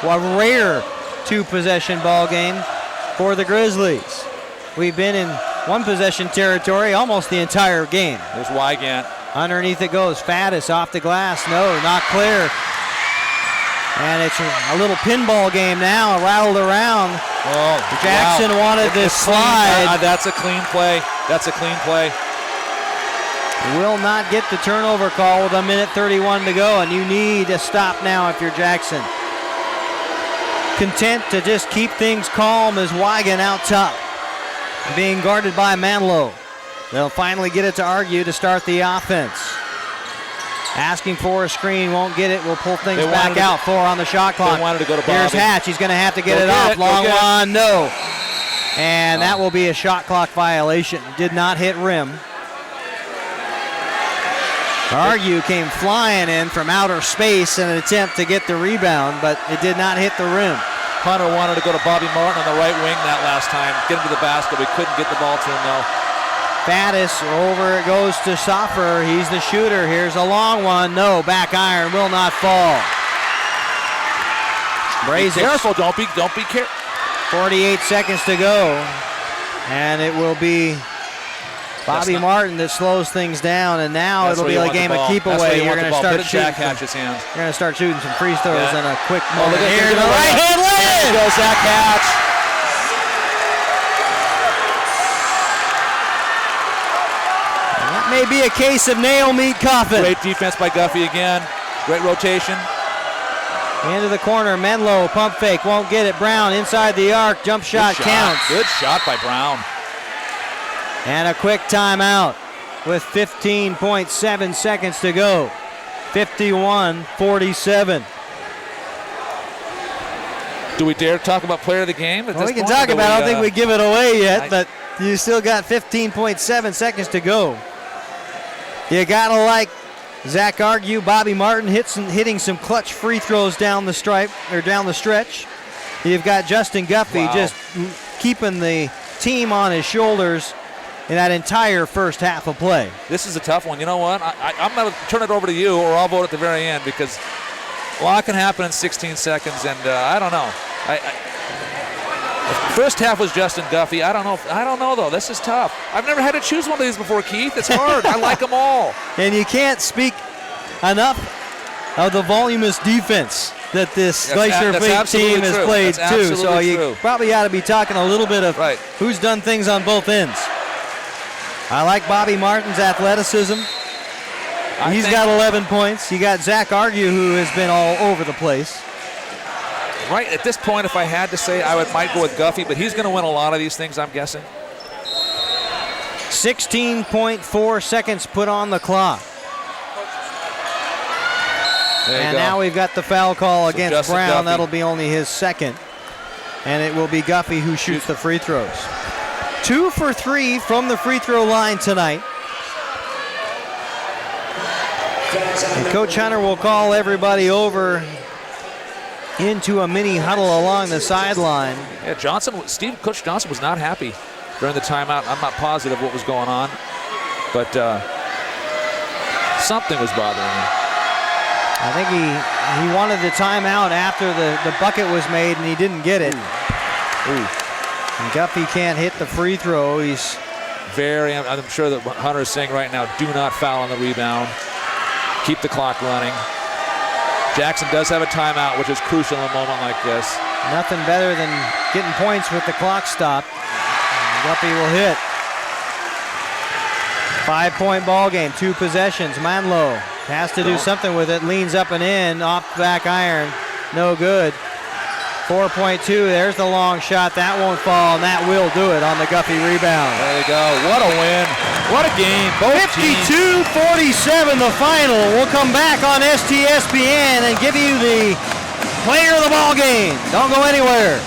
A rare 2-possession ball game for the Grizzlies. We've been in 1-possession territory almost the entire game. There's Wygant. Underneath it goes. Faddis off the glass. No, not clear. And it's a little pinball game now, rattled around. Oh, Jackson wanted this slide. That's a clean play. That's a clean play. Will not get the turnover call with 1:31 to go, and you need a stop now if you're Jackson. Content to just keep things calm as Wygant out top, being guarded by Manlow. They'll finally get it to Argue to start the offense. Asking for a screen, won't get it. We'll pull things back out. 4 on the shot clock. They wanted to go to Bobby. Here's Hatch. He's going to have to get it off. Long one, no. And that will be a shot clock violation. Did not hit rim. Argue came flying in from outer space in an attempt to get the rebound, but it did not hit the rim. Hunter wanted to go to Bobby Martin on the right wing that last time. Get him to the basket. We couldn't get the ball to him, though. Faddis, over it goes to Soffer. He's the shooter. Here's a long one. No, back iron will not fall. Be careful. Don't be careful. 48 seconds to go. And it will be Bobby Martin that slows things down. And now it'll be a game of keep away. You're going to start shooting. Hands. You're going to start shooting some free throws in a quick moment. Here, the right hand lay. There goes Zach Hatch. May be a case of nail meat coffin. Great defense by Guffey again. Great rotation. Into the corner. Menlo, pump fake, won't get it. Brown inside the arc. Jump shot counts. Good shot by Brown. And a quick timeout with 15.7 seconds to go. 51-47. Do we dare talk about player of the game? Well, we can talk about it. I don't think we give it away yet, but you still got 15.7 seconds to go. You gotta like Zach Argue, Bobby Martin hitting some clutch free throws down the stripe or down the stretch. You've got Justin Guffey just keeping the team on his shoulders in that entire first half of play. This is a tough one. You know what? I'm going to turn it over to you, or I'll vote at the very end, because a lot can happen in 16 seconds, and I don't know. The first half was Justin Guffey. I don't know, though. This is tough. I've never had to choose one of these before, Keith. It's hard. I like them all. And you can't speak enough of the voluminous defense that this Glacier Peak team has played, too. So you probably ought to be talking a little bit of who's done things on both ends. I like Bobby Martin's athleticism. He's got 11 points. You got Zach Argue, who has been all over the place. Right at this point, if I had to say, might go with Guffey, but he's going to win a lot of these things, I'm guessing. 16.4 seconds put on the clock. And now we've got the foul call against Brown. That'll be only his second. And it will be Guffey who shoots the free throws. 2 for 3 from the free throw line tonight. And Coach Hunter will call everybody over into a mini huddle along the sideline. Yeah, Coach Johnson was not happy during the timeout. I'm not positive what was going on, but something was bothering him. I think he wanted the timeout after the bucket was made, and he didn't get it. Ooh. And Guffey can't hit the free throw. He's I'm sure that Hunter is saying right now, do not foul on the rebound. Keep the clock running. Jackson does have a timeout, which is crucial in a moment like this. Nothing better than getting points with the clock stopped. Guppy will hit. 5-point ball game, 2 possessions. Manlow has to do something with it. Leans up and in, off the back iron. No good. 4.2, there's the long shot. That won't fall, and that will do it on the Guppy rebound. There you go. What a win. What a game. 52-47 the final. We'll come back on STSPN and give you the player of the ball game. Don't go anywhere.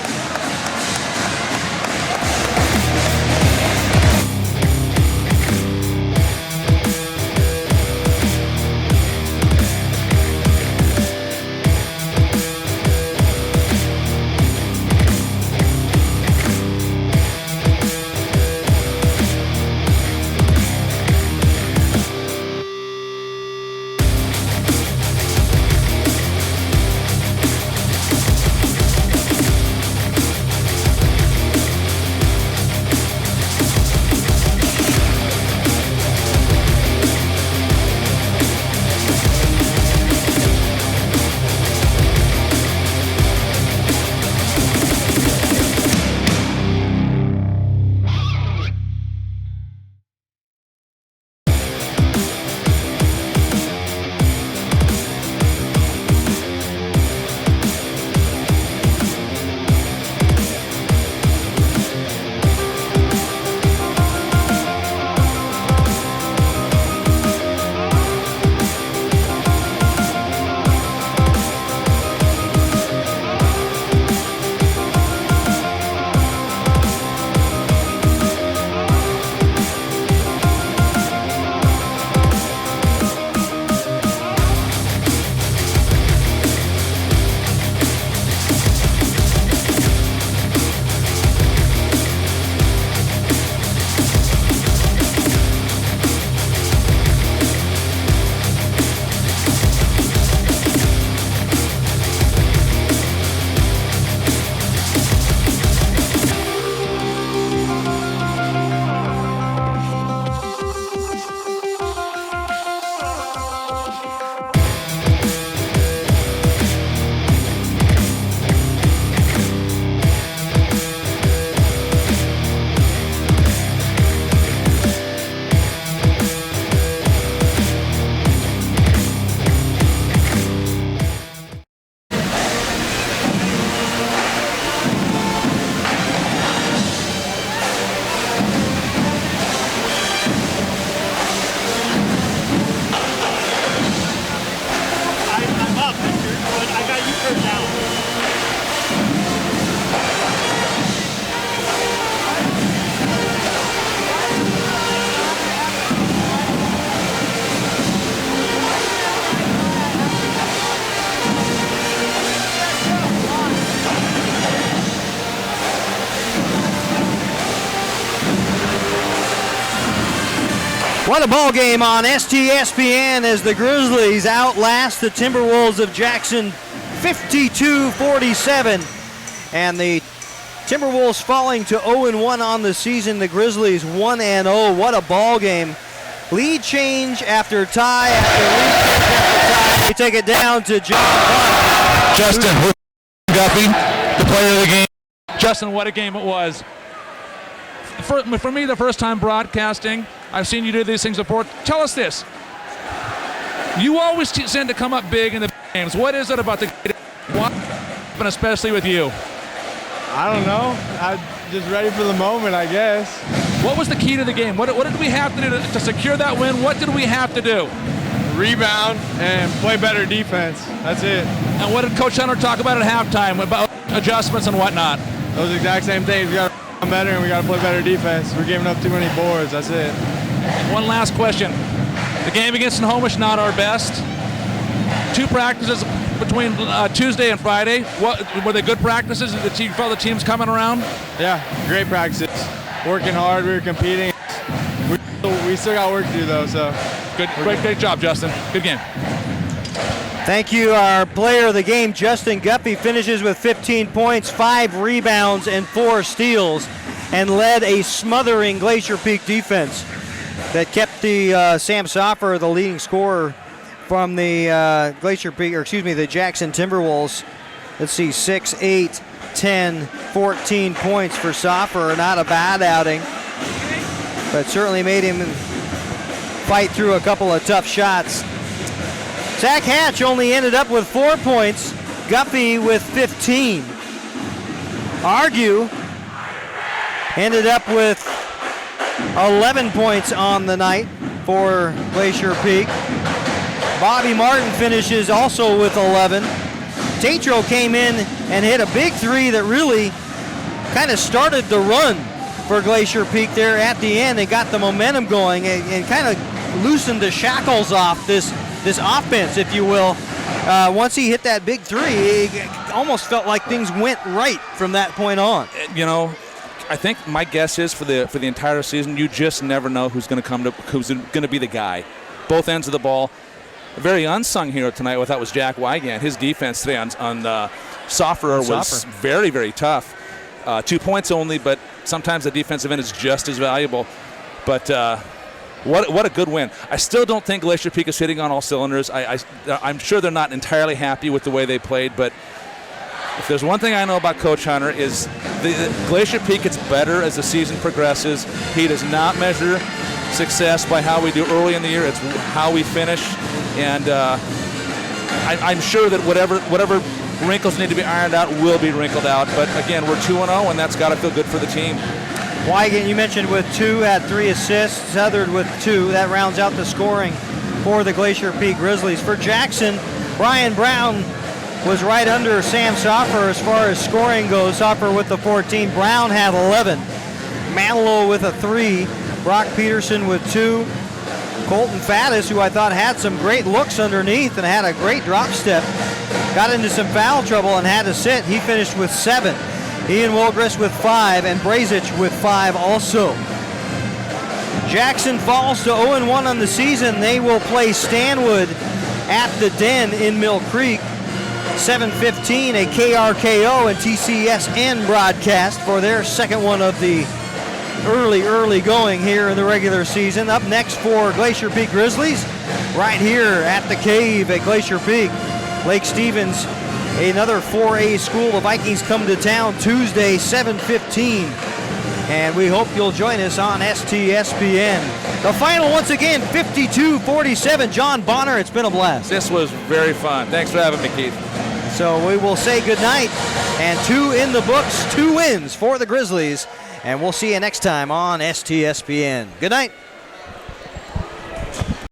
What a ball game on STSPN as the Grizzlies outlast the Timberwolves of Jackson 52-47. And the Timberwolves falling to 0-1 on the season. The Grizzlies 1-0. What a ball game. Lead change after tie after lead change after tie. We take it down to John Buck. Justin Guppy, the player of the game. Justin, what a game it was. For me, the first time broadcasting, I've seen you do these things before. Tell us this. You always tend to come up big in the games. What is it about the game, and especially with you? I don't know. I'm just ready for the moment, I guess. What was the key to the game? What did we have to do to secure that win? What did we have to do? Rebound and play better defense. That's it. And what did Coach Hunter talk about at halftime about adjustments and whatnot? Those exact same things. We got to run better and we got to play better defense. We're giving up too many boards. That's it. One last question. The game against Snohomish, not our best. 2 practices between Tuesday and Friday. Were they good practices? Did you feel the team's coming around? Yeah, great practices. Working hard. We were competing. We still got work to do, though. So good, great job, Justin. Good game. Thank you. Our player of the game, Justin Guppy, finishes with 15 points, 5 rebounds, and 4 steals. and led a smothering Glacier Peak defense that kept the Sam Soffer, the leading scorer from the the Jackson Timberwolves. Let's see, 6, 8, 10, 14 points for Soffer. Not a bad outing, but certainly made him fight through a couple of tough shots. Zach Hatch only ended up with 4 points. Guffey with 15. Argue ended up with 11 points on the night for Glacier Peak. Bobby Martin finishes also with 11. Tatro came in and hit a big three that really kind of started the run for Glacier Peak there at the end and got the momentum going and kind of loosened the shackles off this offense, if you will. Once he hit that big three, it almost felt like things went right from that point on. You know, I think my guess is for the entire season, you just never know who's going to be the guy. Both ends of the ball. A very unsung hero tonight, I thought, was Jack Wygant. His defense today on Soffer was very, very tough. 2 points only, but sometimes the defensive end is just as valuable. But what a good win. I still don't think Glacier Peak is hitting on all cylinders. I'm sure they're not entirely happy with the way they played, but if there's one thing I know about Coach Hunter is the Glacier Peak gets better as the season progresses. He does not measure success by how we do early in the year. It's how we finish. And I'm sure that whatever wrinkles need to be ironed out will be wrinkled out. But again, we're 2-0, and that's got to feel good for the team. Wygant, you mentioned with 2, had 3 assists. Southard with 2. That rounds out the scoring for the Glacier Peak Grizzlies. For Jackson, Brian Brown was right under Sam Soffer as far as scoring goes. Soffer with the 14. Brown had 11. Manilow with a 3. Brock Peterson with 2. Colton Faddis, who I thought had some great looks underneath and had a great drop step, got into some foul trouble and had to sit. He finished with 7. Ian Wilgrist with 5 and Brazich with 5 also. Jackson falls to 0-1 on the season. They will play Stanwood at the Den in Mill Creek. 7:15, a KRKO and TCSN broadcast for their second one of the early going here in the regular season. Up next for Glacier Peak Grizzlies, right here at the Cave at Glacier Peak. Lake Stevens, another 4A school. The Vikings come to town Tuesday, 7:15. And we hope you'll join us on STSPN. The final, once again, 52-47. John Bonner, it's been a blast. This was very fun. Thanks for having me, Keith. So we will say goodnight. And 2 in the books, 2 wins for the Grizzlies. And we'll see you next time on STSPN. Good night.